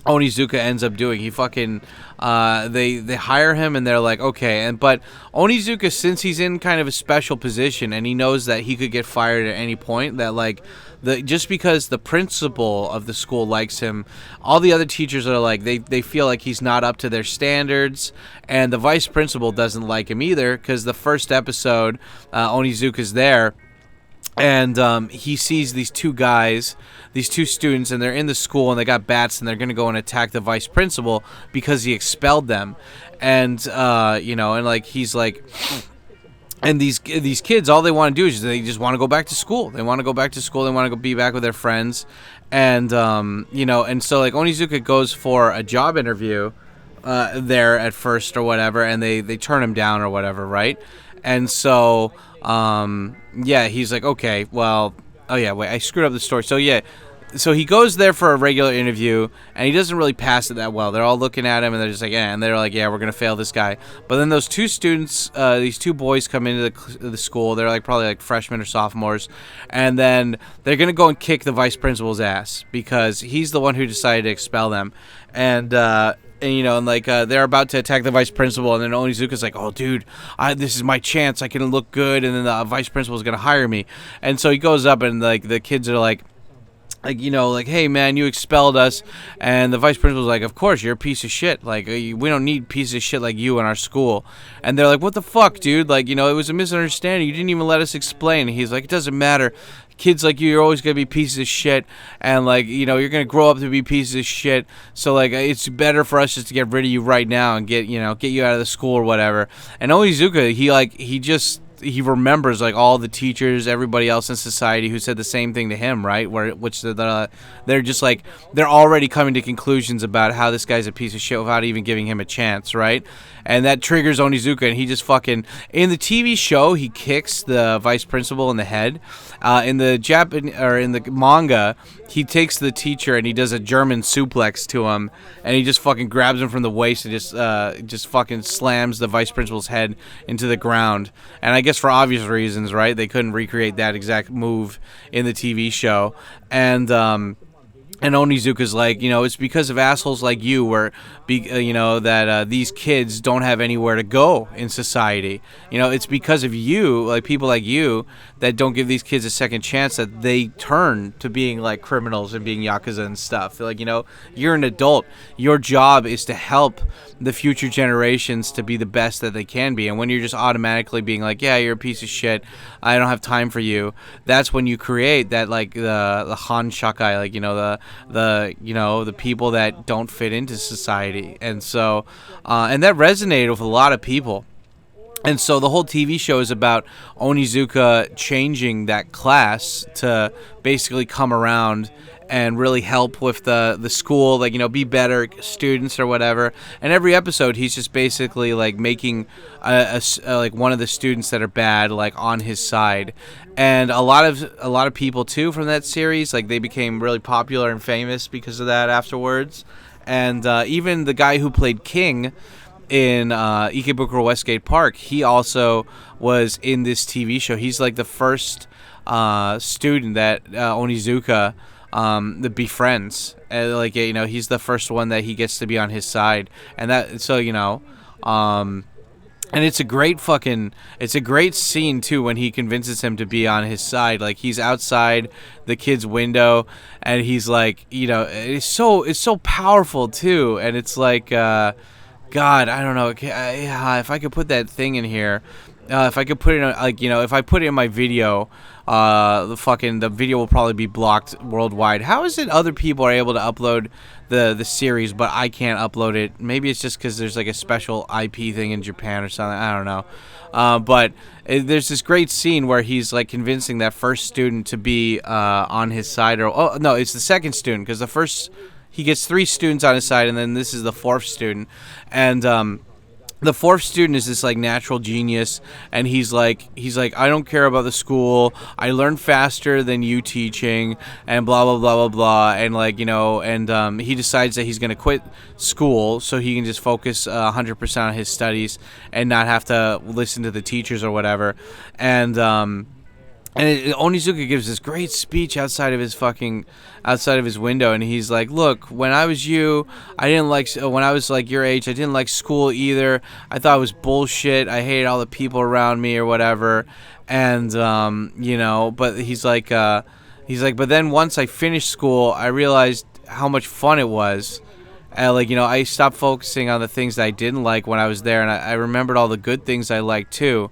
Onizuka ends up doing. He fucking they hire him, and they're like, okay. But Onizuka, since he's in kind of a special position and he knows that he could get fired at any point, that like just because the principal of the school likes him, all the other teachers are like, they feel like he's not up to their standards, and the vice principal doesn't like him either, because the first episode, Onizuka's there, and he sees these two guys, these two students, and they're in the school, and they got bats, and they're going to go and attack the vice principal because he expelled them. And you know, and like, he's like, and these kids, all they want to do is they just want to go back to school. They want to go back to school. They want to go be back with their friends. And you know, and so like, Onizuka goes for a job interview there at first or whatever, and they turn him down or whatever, right? And so yeah, he's like, okay, well, oh yeah, wait, I screwed up the story. So yeah, so he goes there for a regular interview, and he doesn't really pass it that well. They're all looking at him, and they're just like, yeah, and they're like, yeah, we're gonna fail this guy. But then those two students, these two boys, come into the school. They're like probably like freshmen or sophomores, and then they're gonna go and kick the vice principal's ass because he's the one who decided to expel them. And you know, and like they're about to attack the vice principal, and then Onizuka's like, oh dude, this is my chance, I can look good, and then the vice principal is gonna hire me. And so he goes up, and like the kids are like, you know, like, hey man, you expelled us. And the vice principal's like, of course, you're a piece of shit, like, we don't need pieces of shit like you in our school. And they're like, what the fuck, dude, like, you know, it was a misunderstanding, you didn't even let us explain. And he's like, it doesn't matter, kids like you're always gonna be pieces of shit, and like, you know, you're gonna grow up to be pieces of shit, so like, it's better for us just to get rid of you right now and get you out of the school or whatever. And Onizuka, he remembers like all the teachers, everybody else in society who said the same thing to him, right? They're just like, they're already coming to conclusions about how this guy's a piece of shit without even giving him a chance, right? And that triggers Onizuka, and he just fucking, in the TV show, he kicks the vice principal in the head. In the manga, he takes the teacher and he does a German suplex to him, and he just fucking grabs him from the waist and just fucking slams the vice principal's head into the ground. And I guess for obvious reasons, right? They couldn't recreate that exact move in the TV show. And Onizuka's like, you know, it's because of assholes like you that these kids don't have anywhere to go in society. You know, it's because of you, like people like you, that don't give these kids a second chance, that they turn to being like criminals and being Yakuza and stuff. Like, you know, you're an adult. Your job is to help the future generations to be the best that they can be. And when you're just automatically being like, yeah, you're a piece of shit, I don't have time for you, that's when you create that, like, the Han Shakai, like, you know, the people that don't fit into society. And so and that resonated with a lot of people. And so the whole TV show is about Onizuka changing that class to basically come around and really help with the school, like, you know, be better students or whatever. And every episode, he's just basically like making like one of the students that are bad like on his side. And a lot of people too from that series, like they became really popular and famous because of that afterwards. And even the guy who played King in Ikebukuro Westgate Park, he also was in this TV show. He's like the first student that Onizuka befriends. Like, you know, he's the first one that he gets to be on his side, and that, so, you know, and it's a great scene too when he convinces him to be on his side. Like, he's outside the kid's window, and he's like, you know, it's so powerful too, and it's like, God, I don't know, if I could put that thing in here, if I could put it in, like, you know, if I put it in my video, the video will probably be blocked worldwide. How is it other people are able to upload the series, but I can't upload it? Maybe it's just because there's like a special IP thing in Japan or something. I don't know. But there's this great scene where he's like convincing that first student to be on his side, or oh no, it's the second student, because the first, he gets 3 students on his side, and then this is the 4th student, and the 4th student is this like natural genius, and he's like, I don't care about the school. I learn faster than you teaching, and blah blah blah blah blah, and like, you know, and he decides that he's gonna quit school so he can just focus 100% on his studies and not have to listen to the teachers or whatever, and Onizuka gives this great speech outside of his window, and he's like, look, when I was you, when I was like your age, I didn't like school either. I thought it was bullshit. I hated all the people around me or whatever. And, you know, but he's like, but then once I finished school, I realized how much fun it was. Like, you know, I stopped focusing on the things that I didn't like when I was there, and I remembered all the good things I liked too.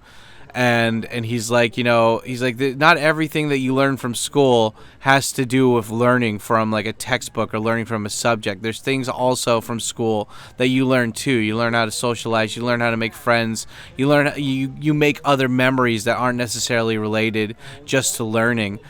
And he's like, you know, not everything that you learn from school has to do with learning from like a textbook or learning from a subject. There's things also from school that you learn too. You learn how to socialize. You learn how to make friends. You learn you make other memories that aren't necessarily related just to learning.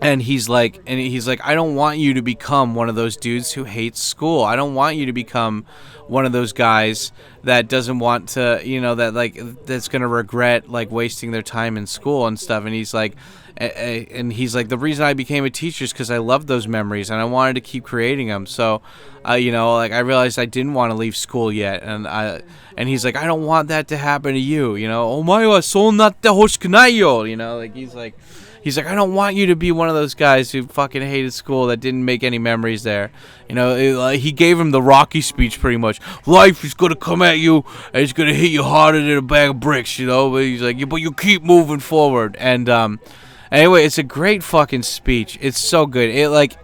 And he's like, I don't want you to become one of those dudes who hates school. I don't want you to become one of those guys that doesn't want to, you know, that like, that's going to regret like wasting their time in school and stuff. And he's like, the reason I became a teacher is because I loved those memories and I wanted to keep creating them. So, you know, like I realized I didn't want to leave school yet. And he's like, I don't want that to happen to you. You know, omae wa sou natte hoshiku nai yo. You know, like he's like, I don't want you to be one of those guys who fucking hated school that didn't make any memories there. You know, he gave him the Rocky speech pretty much. Life is going to come at you, and it's going to hit you harder than a bag of bricks, you know. But he's like, but you keep moving forward. And anyway, it's a great fucking speech. It's so good.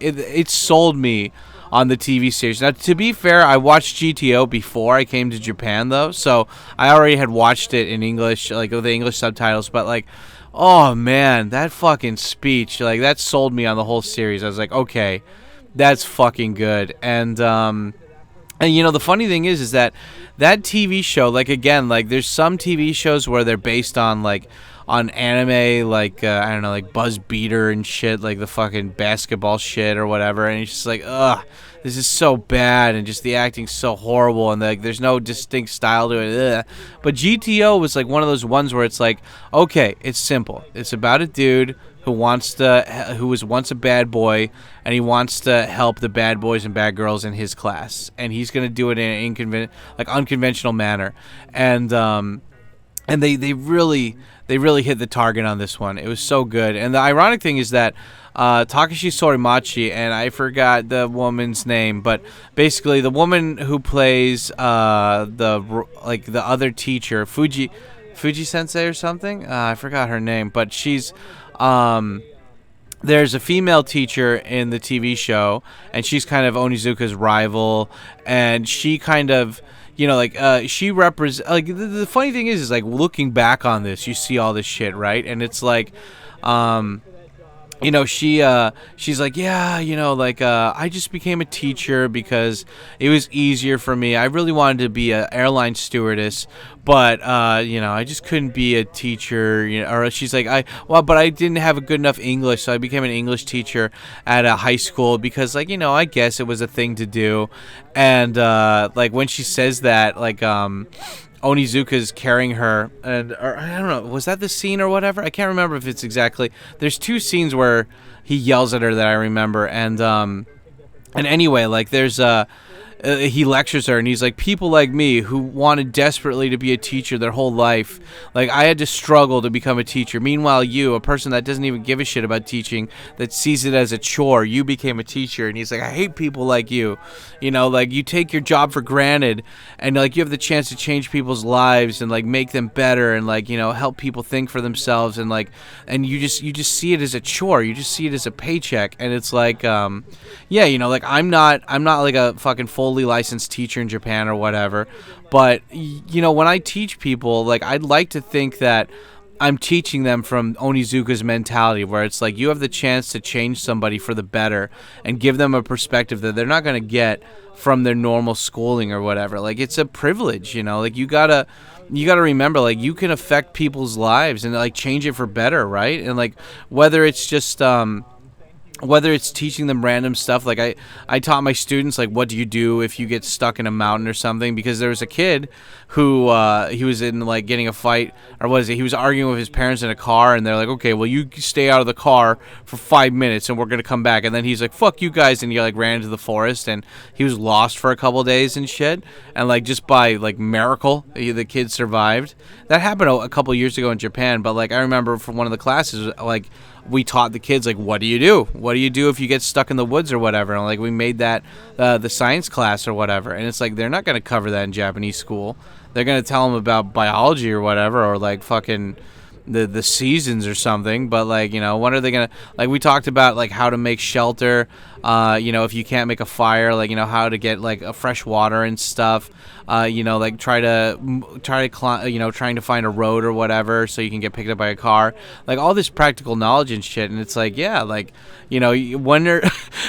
It sold me on the TV series. Now, to be fair, I watched GTO before I came to Japan, though. So I already had watched it in English, like with the English subtitles. But, like, oh man, that fucking speech, like, that sold me on the whole series. I was like, okay, that's fucking good. And you know, the funny thing is that TV show, like, again, like, there's some TV shows where they're based on, like, on anime, like, I don't know, like Buzz Beater and shit, like the fucking basketball shit or whatever, and it's just like, ugh, this is so bad, and just the acting's so horrible, and like there's no distinct style to it, ugh. But GTO was like one of those ones where it's like, okay, it's simple. It's about a dude who was once a bad boy, and he wants to help the bad boys and bad girls in his class, and he's gonna do it in an unconventional manner, and they really hit the target on this one. It was so good. And the ironic thing is that Takashi Sorimachi, and I forgot the woman's name, but basically the woman who plays the other teacher, Fuji Sensei or something. I forgot her name, but she's there's a female teacher in the TV show, and she's kind of Onizuka's rival, and she kind of, you know, like, she represents, like, the funny thing is like, looking back on this, you see all this shit, right? And it's like, she's like, yeah, I just became a teacher because it was easier for me. I really wanted to be an airline stewardess, but I just couldn't be a teacher. Or she's like, but I didn't have a good enough English, so I became an English teacher at a high school because, I guess it was a thing to do. And when she says that, Onizuka's carrying her, or I don't know, was that the scene or whatever? I can't remember if it's exactly. There's two scenes where he yells at her that I remember, and anyway, there's he lectures her, and he's like, people like me who wanted desperately to be a teacher their whole life, I had to struggle to become a teacher. Meanwhile, you, a person that doesn't even give a shit about teaching, that sees it as a chore, you became a teacher. And he's like, I hate people like you. You take your job for granted, and you have the chance to change people's lives and make them better, and help people think for themselves, and and you just see it as a chore. You just see it as a paycheck, and it's I'm not a fucking fully licensed teacher in Japan or whatever, but when I teach people, I'd like to think that I'm teaching them from Onizuka's mentality, where it's you have the chance to change somebody for the better and give them a perspective that they're not going to get from their normal schooling or whatever. It's a privilege, you gotta remember, you can affect people's lives and change it for better, right? And whether it's just whether it's teaching them random stuff, I taught my students, what do you do if you get stuck in a mountain or something? Because there was a kid who, he was in, getting a fight, or what is it? He was arguing with his parents in a car, and they're like, okay, well, you stay out of the car for 5 minutes, and we're going to come back. And then he's like, fuck you guys, and he, ran into the forest, and he was lost for a couple days and shit. And, just by, miracle, the kid survived. That happened a couple years ago in Japan, but, I remember from one of the classes, we taught the kids, what do you do? What do you do if you get stuck in the woods or whatever? And, we made that the science class or whatever. And it's they're not going to cover that in Japanese school. They're going to tell them about biology or whatever, or, fucking the seasons or something. But, what are they going to... we talked about, how to make shelter, if you can't make a fire, how to get, a fresh water and stuff. Trying to find a road or whatever so you can get picked up by a car, all this practical knowledge and shit. And it's you wonder,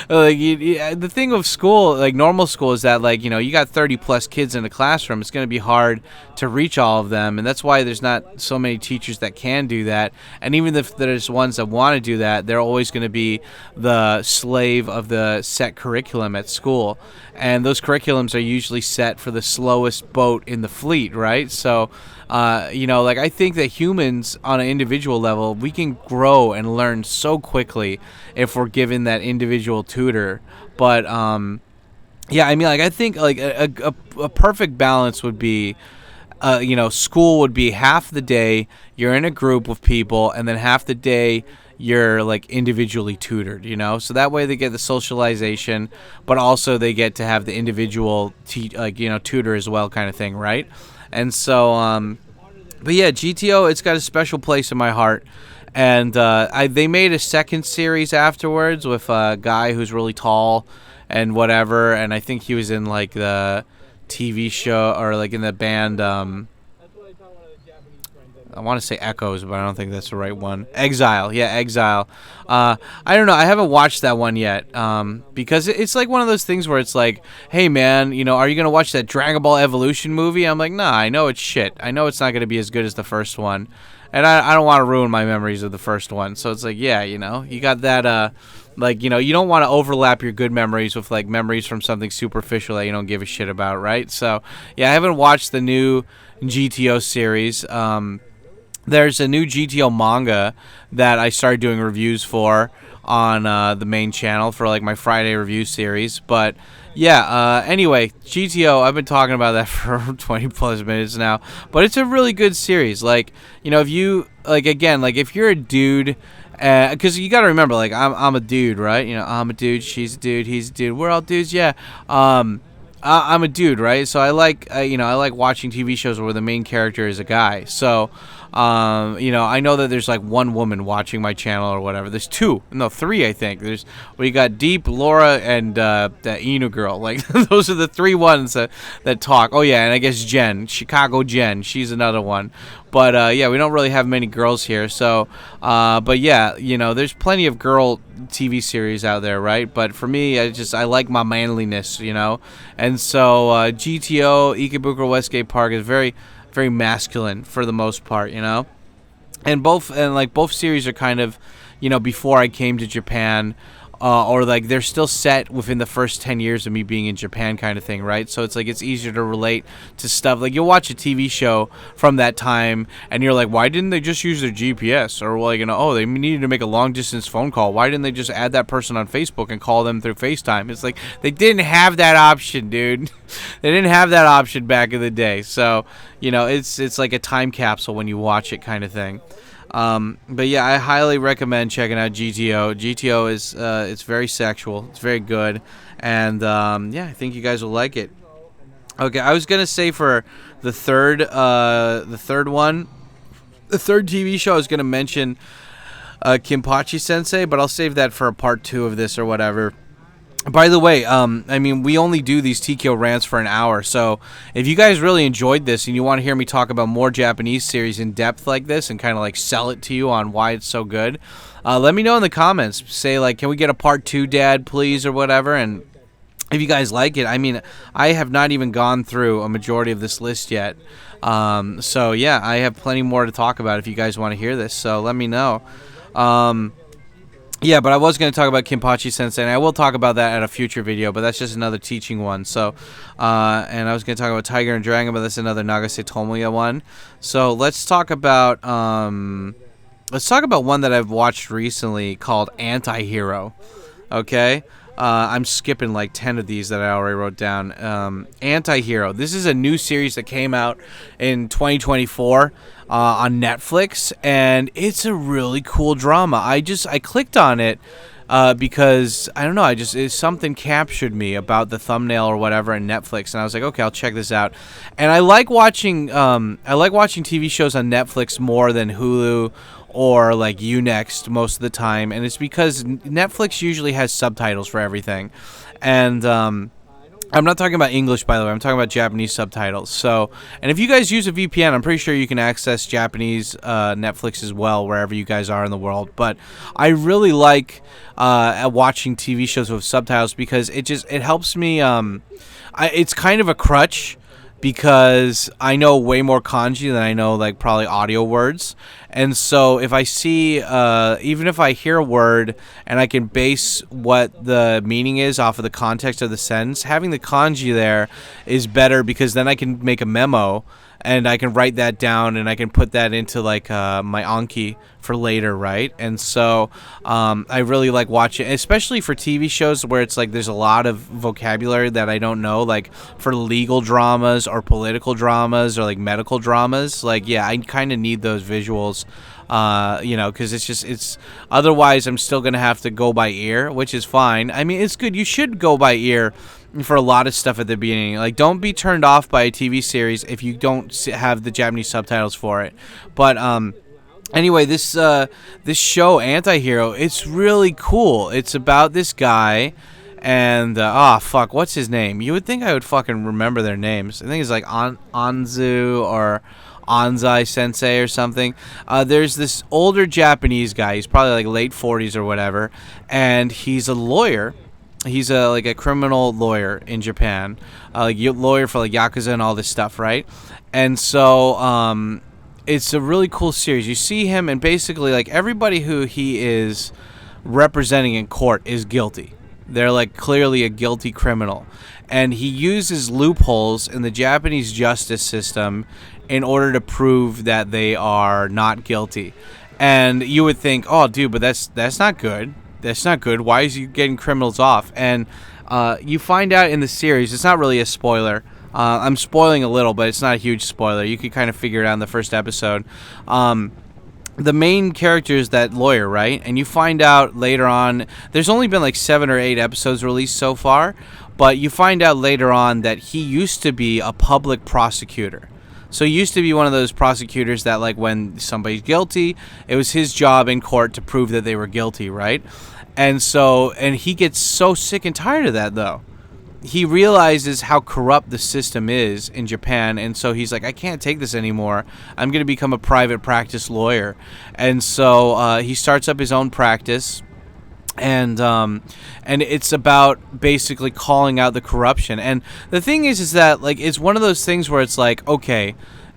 the thing of school, normal school, is that you got 30 plus kids in a classroom. It's going to be hard to reach all of them, and that's why there's not so many teachers that can do that. And even if there's ones that want to do that, they're always going to be the slave of the set curriculum at school, and those curriculums are usually set for the slowest boat in the fleet, right? So I think that humans on an individual level, we can grow and learn so quickly if we're given that individual tutor. But I think a perfect balance would be, school would be half the day you're in a group with people, and then half the day you're individually tutored, so that way they get the socialization, but also they get to have the individual tutor as well, kind of thing, right? And so but yeah, GTO, it's got a special place in my heart. And they made a second series afterwards with a guy who's really tall and whatever, and I think he was in the TV show, or in the band, I want to say Echoes, but I don't think that's the right one. Exile. Yeah, Exile. I don't know. I haven't watched that one yet, because it's one of those things where it's hey, man, are you going to watch that Dragon Ball Evolution movie? I'm nah, I know it's shit. I know it's not going to be as good as the first one, and I don't want to ruin my memories of the first one. So it's yeah, you got that, you don't want to overlap your good memories with, memories from something superficial that you don't give a shit about, right? So, yeah, I haven't watched the new GTO series. There's a new GTO manga that I started doing reviews for on the main channel for my Friday review series. But yeah, anyway, GTO, I've been talking about that for 20 plus minutes now, but it's a really good series. If you if you're a dude, because you gotta remember, I'm a dude, right? I'm a dude, she's a dude, he's a dude, we're all dudes, yeah. I'm a dude, right? So I like watching TV shows where the main character is a guy. So I know that there's one woman watching my channel or whatever. There's three, I think. We got Deep, Laura, and the Inu girl. Those are the three ones that talk. Oh yeah, and I guess Jen, Chicago Jen, she's another one. But yeah, we don't really have many girls here. So, but yeah, you know, there's plenty of girl TV series out there, right? But for me, I like my manliness, you know. And so GTO, Ikebukuro Westgate Park is very, very masculine for the most part, you know. And both series are kind of, you know, before I came to Japan, or like they're still set within the first 10 years of me being in Japan kind of thing, right? So it's like it's easier to relate to stuff. Like you'll watch a TV show from that time and you're like, why didn't they just use their GPS? Or like, you know, oh, they needed to make a long distance phone call. Why didn't they just add that person on Facebook and call them through FaceTime? It's like they didn't have that option, dude. They didn't have that option back in the day. So, you know, it's like a time capsule when you watch it kind of thing. But yeah, I highly recommend checking out GTO. GTO is it's very sexual. It's very good, and yeah, I think you guys will like it. Okay, I was gonna say for the third TV show, I was gonna mention Kinpachi Sensei, but I'll save that for a part 2 of this or whatever. By the way, I mean, we only do these TKO rants for an hour, so if you guys really enjoyed this and you want to hear me talk about more Japanese series in depth like this and kind of like sell it to you on why it's so good, let me know in the comments. Say like, can we get a part 2, Dad, please, or whatever, and if you guys like it. I mean, I have not even gone through a majority of this list yet, so yeah, I have plenty more to talk about if you guys want to hear this, so let me know. Yeah, but I was going to talk about Kinpachi Sensei, and I will talk about that at a future video, but that's just another teaching one. So, and I was going to talk about Tiger and Dragon, but that's another Nagase Tomoya one. So let's talk about one that I've watched recently called Anti-Hero. Okay? I'm skipping like 10 of these that I already wrote down. Anti-Hero. This is a new series that came out in 2024 on Netflix, and it's a really cool drama. I clicked on it because I don't know. Something captured me about the thumbnail or whatever in Netflix, and I was like, okay, I'll check this out. And I like watching TV shows on Netflix more than Hulu or like Unext most of the time, and it's because Netflix usually has subtitles for everything. And I'm not talking about English, by the way. I'm talking about Japanese subtitles. So, and if you guys use a VPN, I'm pretty sure you can access Japanese Netflix as well, wherever you guys are in the world. But I really like watching TV shows with subtitles because it helps me. It's kind of a crutch because I know way more kanji than I know like probably audio words. And so if I see, even if I hear a word and I can base what the meaning is off of the context of the sentence, having the kanji there is better because then I can make a memo and I can write that down and I can put that into like my Anki for later, right? And so I really like watching, especially for TV shows where it's like there's a lot of vocabulary that I don't know, like for legal dramas or political dramas or like medical dramas. Like, yeah, I kind of need those visuals, you know, because it's otherwise I'm still going to have to go by ear, which is fine. I mean, it's good. You should go by ear for a lot of stuff at the beginning. Like, don't be turned off by a TV series if you don't have the Japanese subtitles for it. But anyway, this show Anti-Hero, it's really cool. It's about this guy and what's his name? You would think I would fucking remember their names. I think it's like Anzu or Anzai Sensei or something. There's this older Japanese guy. He's probably like late 40s or whatever, and he's a lawyer. He's like a criminal lawyer in Japan, like lawyer for like Yakuza and all this stuff, right? And so it's a really cool series. You see him, and basically like everybody who he is representing in court is guilty. They're like clearly a guilty criminal, and he uses loopholes in the Japanese justice system in order to prove that they are not guilty. And you would think, oh, dude, but that's not good. That's not good. Why is he getting criminals off? And you find out in the series, it's not really a spoiler. I'm spoiling a little, but it's not a huge spoiler. You can kind of figure it out in the first episode. The main character is that lawyer, right? And you find out later on, there's only been like 7 or 8 episodes released so far, but you find out later on that he used to be a public prosecutor. So he used to be one of those prosecutors that, like, when somebody's guilty, it was his job in court to prove that they were guilty, right? And he gets so sick and tired of that, though. he realizes how corrupt the system is in Japan, and so he's like, I can't take this anymore. I'm going to become a private practice lawyer. And so he starts up his own practice, and it's about basically calling out the corruption. And the thing is that, like, it's one of those things where it's like, okay,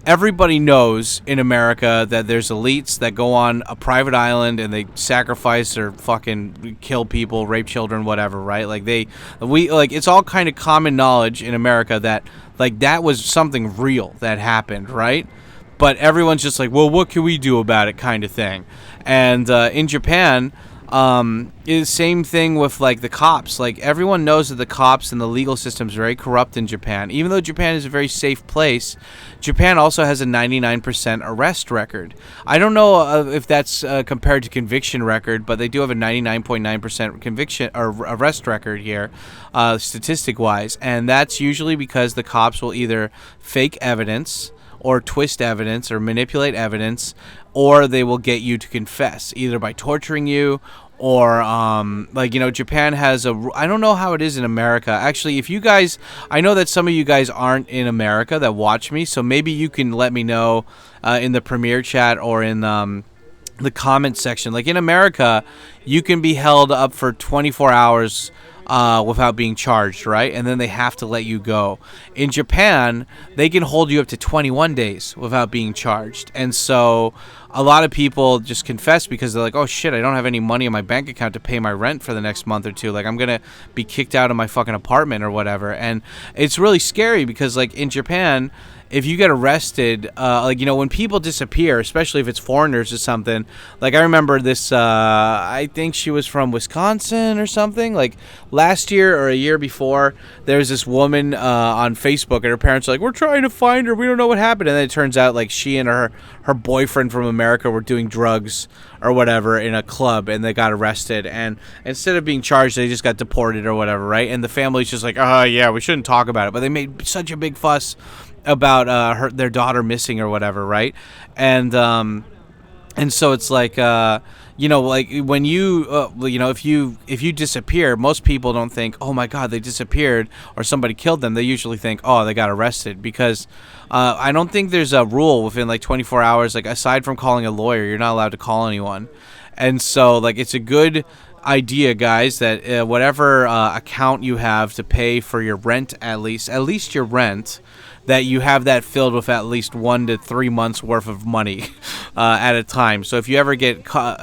everybody knows in America that there's elites that go on a private island and they sacrifice or fucking kill people, rape children, whatever, right? Like it's all kind of common knowledge in America that like that was something real that happened, right? But everyone's just like, well, what can we do about it, kind of thing. And in Japan, is same thing with like the cops. Like everyone knows that the cops and the legal system is very corrupt in Japan. Even though Japan is a very safe place, Japan also has a 99% arrest record. I don't know if that's compared to conviction record, but they do have a 99.9% conviction or arrest record here, statistic wise, and that's usually because the cops will either fake evidence or twist evidence or manipulate evidence, or they will get you to confess either by torturing you or Japan has I don't know how it is in America. Actually, if you guys, I know that some of you guys aren't in America that watch me, so maybe you can let me know in the premiere chat or in the comment section. Like in America, you can be held up for 24 hours without being charged, right? And then they have to let you go. In Japan, they can hold you up to 21 days without being charged. And so a lot of people just confess because they're like, oh shit, I don't have any money in my bank account to pay my rent for the next month or two. Like I'm going to be kicked out of my fucking apartment or whatever. And it's really scary because like in Japan, if you get arrested, when people disappear, especially if it's foreigners or something, like I remember this, I think she was from Wisconsin or something, like last year or a year before, there was this woman on Facebook and her parents were like, we're trying to find her, we don't know what happened. And then it turns out like she and her boyfriend from America were doing drugs or whatever in a club and they got arrested. And instead of being charged, they just got deported or whatever, right? And the family's just like, oh yeah, we shouldn't talk about it. But they made such a big fuss about their daughter missing or whatever, right? And so it's like like when you if you disappear, most people don't think, oh my god, they disappeared or somebody killed them. They usually think, oh, they got arrested, because I don't think there's a rule within like 24 hours, like aside from calling a lawyer, you're not allowed to call anyone. And so like it's a good idea, guys, that whatever account you have to pay for your rent, at least your rent, that you have that filled with at least 1 to 3 months worth of money at a time. So if you ever get caught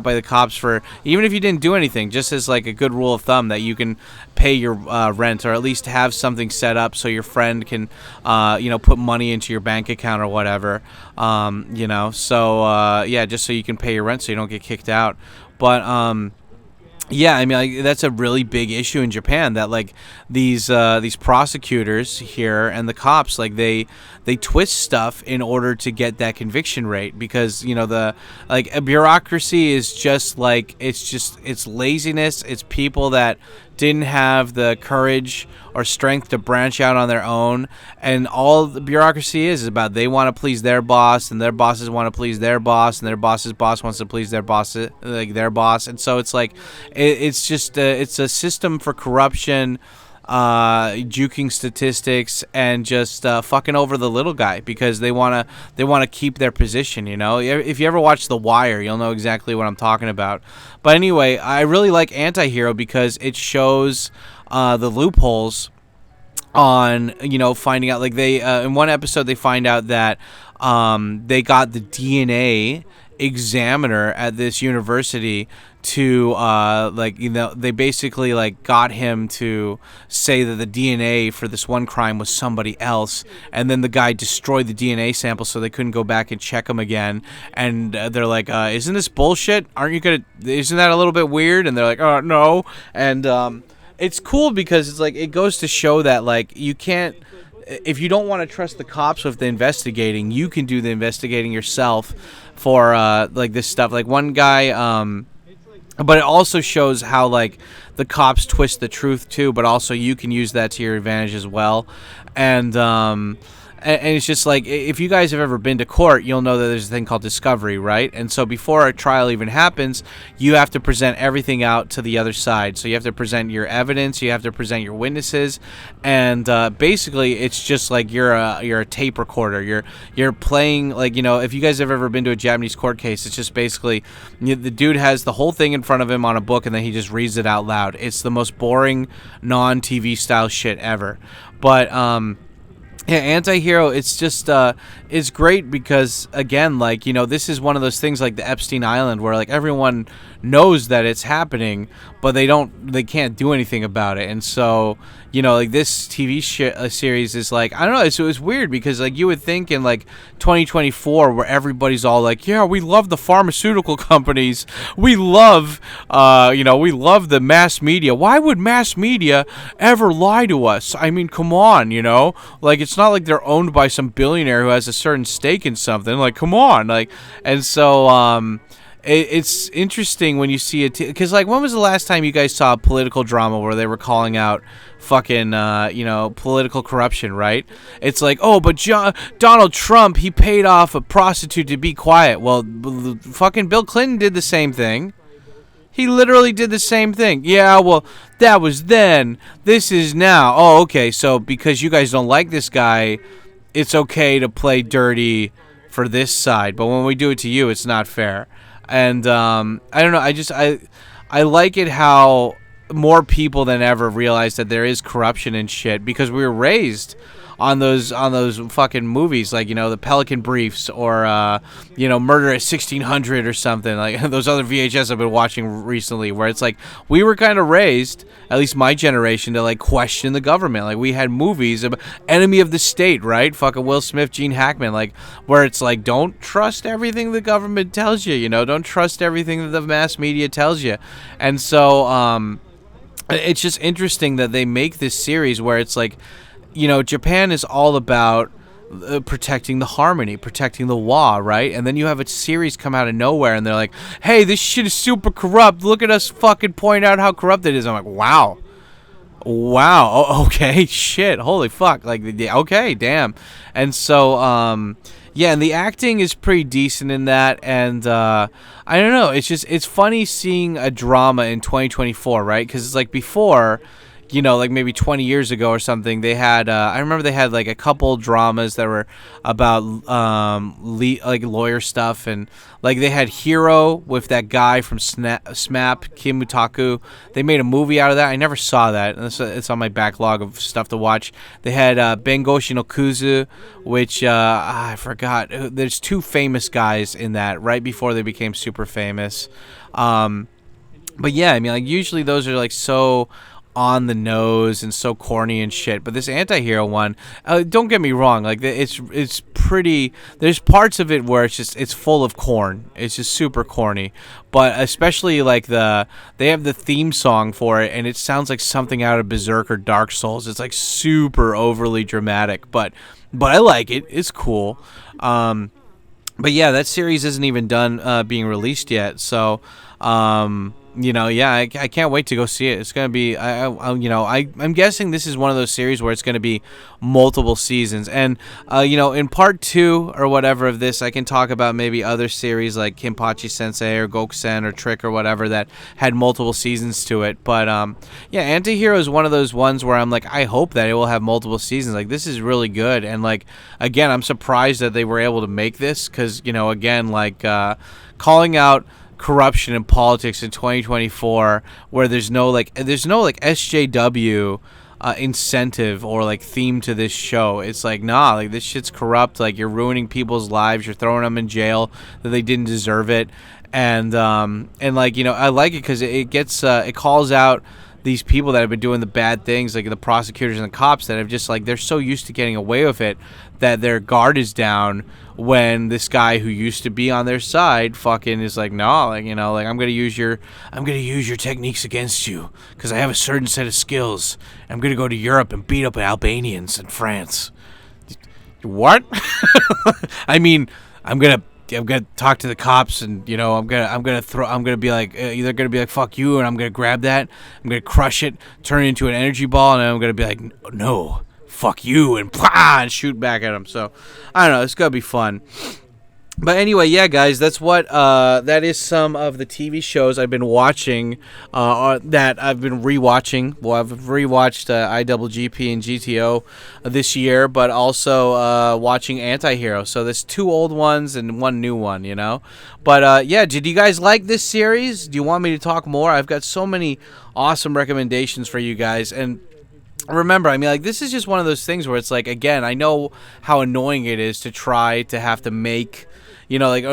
by the cops for, even if you didn't do anything, just as like a good rule of thumb, that you can pay your rent, or at least have something set up so your friend can put money into your bank account or whatever. Just so you can pay your rent so you don't get kicked out. But yeah, I mean, like, that's a really big issue in Japan, that like these prosecutors here and the cops, like they twist stuff in order to get that conviction rate, because the a bureaucracy is just like it's laziness. It's people that didn't have the courage or strength to branch out on their own, and all the bureaucracy is about, they want to please their boss, and their bosses want to please their boss, and their boss's boss wants to please their boss, their boss. And so it's like it's just it's a system for corruption, juking statistics, and just fucking over the little guy, because they want to keep their position. If you ever watch The Wire, you'll know exactly what I'm talking about. But anyway, I really like Anti-Hero because it shows the loopholes on finding out, like they in one episode they find out that they got the DNA examiner at this university to they basically like got him to say that the DNA for this one crime was somebody else, and then the guy destroyed the DNA sample so they couldn't go back and check him again. And they're like, isn't this bullshit? Isn't that a little bit weird? And they're like, oh no. And it's cool because it's like, it goes to show that like you can't, if you don't want to trust the cops with the investigating, you can do the investigating yourself for like this stuff. Like one guy, but it also shows how like the cops twist the truth too, but also you can use that to your advantage as well. And And it's just like, if you guys have ever been to court, you'll know that there's a thing called discovery, right? And so before a trial even happens, you have to present everything out to the other side. So you have to present your evidence, you have to present your witnesses, and basically it's just like you're a tape recorder. You're playing, like, you know, if you guys have ever been to a Japanese court case, it's just basically the dude has the whole thing in front of him on a book, and then he just reads it out loud. It's the most boring non-TV style shit ever. But yeah, Anti-Hero, it's just, it's great because, again, like, you know, this is one of those things like the Epstein Island where, like, everyone knows that it's happening, but they can't do anything about it. And so, you know, like, this TV series is like, I don't know, it's weird because, like, you would think in, like, 2024 where everybody's all like, yeah, we love the pharmaceutical companies, we love, you know, we love the mass media. Why would mass media ever lie to us? I mean, come on, you know? Like, it's not like they're owned by some billionaire who has a certain stake in something. Like, come on. Like, and so, it's interesting when you see it, because, like, when was the last time you guys saw a political drama where they were calling out fucking, you know, political corruption, right? It's like, oh, but Donald Trump, he paid off a prostitute to be quiet. Well, fucking Bill Clinton did the same thing. He literally did the same thing. Yeah, well, that was then. This is now. Oh, okay, so because you guys don't like this guy, it's okay to play dirty for this side. But when we do it to you, it's not fair. And I don't know. I like it how more people than ever realize that there is corruption and shit because we were raised on those fucking movies, like, you know, the Pelican Briefs or you know, Murder at 1600 or something, like those other VHS I've been watching recently, where it's like we were kind of raised, at least my generation, to like question the government. Like we had movies about Enemy of the State, right? Fucking Will Smith, Gene Hackman, like where it's like, don't trust everything the government tells you, you know, don't trust everything that the mass media tells you. And so it's just interesting that they make this series where it's like, you know, Japan is all about protecting the harmony, protecting the law, right? And then you have a series come out of nowhere, and they're like, hey, this shit is super corrupt. Look at us fucking point out how corrupt it is. I'm like, wow. Okay, shit, holy fuck. Like, okay, damn. And so, yeah, and the acting is pretty decent in that, and I don't know, it's funny seeing a drama in 2024, right? Because it's like before, you know, like maybe 20 years ago or something, they had, I remember they had like a couple dramas that were about like lawyer stuff, and like they had Hero with that guy from SMAP, Kim Mutaku. They made a movie out of that. I never saw that. It's on my backlog of stuff to watch. They had Bengoshi no Kuzu, which I forgot. There's two famous guys in that right before they became super famous. But yeah, I mean, like usually those are like so on the nose and so corny and shit, but this Anti-Hero one, don't get me wrong, like it's pretty, there's parts of it where it's full of corn, it's just super corny, but especially like they have the theme song for it and it sounds like something out of Berserk or Dark Souls. It's like super overly dramatic, but I like it, it's cool. But yeah, that series isn't even done being released yet, so you know, yeah, I can't wait to go see it. It's gonna be, I'm guessing this is one of those series where it's gonna be multiple seasons, and you know, in part 2 or whatever of this, I can talk about maybe other series like Kenpachi Sensei or Gokusen or Trick or whatever that had multiple seasons to it. But yeah, Anti-Hero is one of those ones where I'm like, I hope that it will have multiple seasons. Like this is really good, and like again, I'm surprised that they were able to make this because, you know, again, like calling out corruption in politics in 2024 where there's no SJW incentive or like theme to this show. It's like, nah, like this shit's corrupt, like you're ruining people's lives, you're throwing them in jail that they didn't deserve it, and like, you know, I like it because it gets it calls out these people that have been doing the bad things, like the prosecutors and the cops that have just like, they're so used to getting away with it that their guard is down when this guy who used to be on their side fucking is like, no, like, you know, like I'm gonna use your techniques against you because I have a certain set of skills. I'm gonna go to Europe and beat up Albanians in France. What? I mean, I'm gonna talk to the cops, and you know, I'm gonna be like, they're gonna be like, fuck you, and I'm gonna grab that, I'm gonna crush it, turn it into an energy ball, and I'm gonna be like, no, fuck you, and and shoot back at him. So I don't know, it's gonna be fun. But anyway, yeah, guys, that's what that is some of the TV shows I've been watching that I've been rewatching. Well, I've rewatched IWGP and GTO this year, but also watching Anti-Hero. So there's 2 old ones and 1 new one, you know. But yeah, did you guys like this series? Do you want me to talk more? I've got so many awesome recommendations for you guys. And remember, I mean, like, this is just one of those things where it's like, again, I know how annoying it is to try to have to make, you know, like,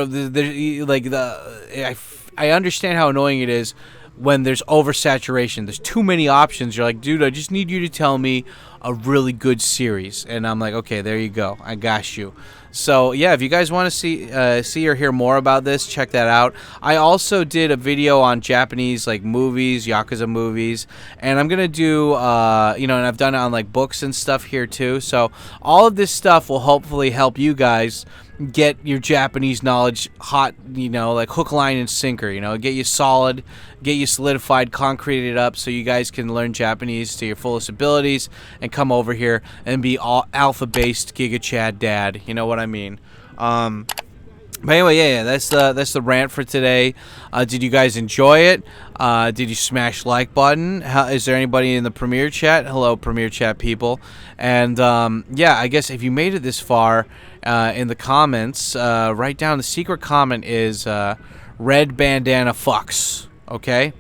I understand how annoying it is when there's oversaturation. There's too many options. You're like, dude, I just need you to tell me a really good series. And I'm like, okay, there you go. I got you. So, yeah, if you guys want to see or hear more about this, check that out. I also did a video on Japanese, like, movies, Yakuza movies, and I'm going to do, you know, and I've done it on, like, books and stuff here, too. So, all of this stuff will hopefully help you guys get your Japanese knowledge hot, you know, like hook, line, and sinker, you know, get you solid, get you solidified, concreted up so you guys can learn Japanese to your fullest abilities and come over here and be all alpha-based Giga Chad dad, you know what I mean? But anyway, yeah, that's the rant for today. Did you guys enjoy it? Did you smash like button? Is there anybody in the Premiere chat? Hello, Premiere chat people. And yeah, I guess if you made it this far in the comments, write down the secret comment is red bandana fucks. Okay,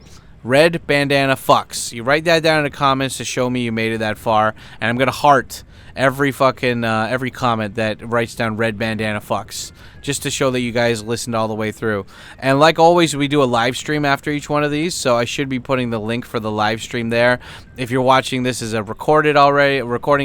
red bandana fucks. You write that down in the comments to show me you made it that far, and I'm gonna heart every fucking every comment that writes down red bandana fucks, just to show that you guys listened all the way through. And like always, we do a live stream after each one of these, so I should be putting the link for the live stream there. If you're watching this as a recording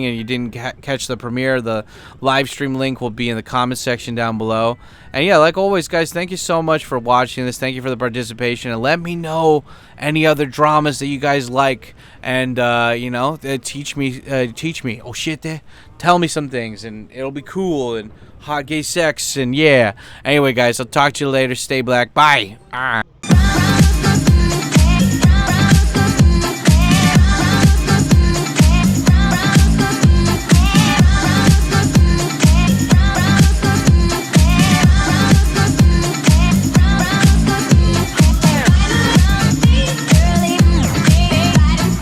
and you didn't catch the premiere, the live stream link will be in the comment section down below. And yeah, like always, guys, thank you so much for watching this. Thank you for the participation, and let me know any other dramas that you guys like, and you know, teach me. Oh shit, tell me some things, and it'll be cool, and hot gay sex, and yeah. Anyway, guys, I'll talk to you later. Stay black. Bye.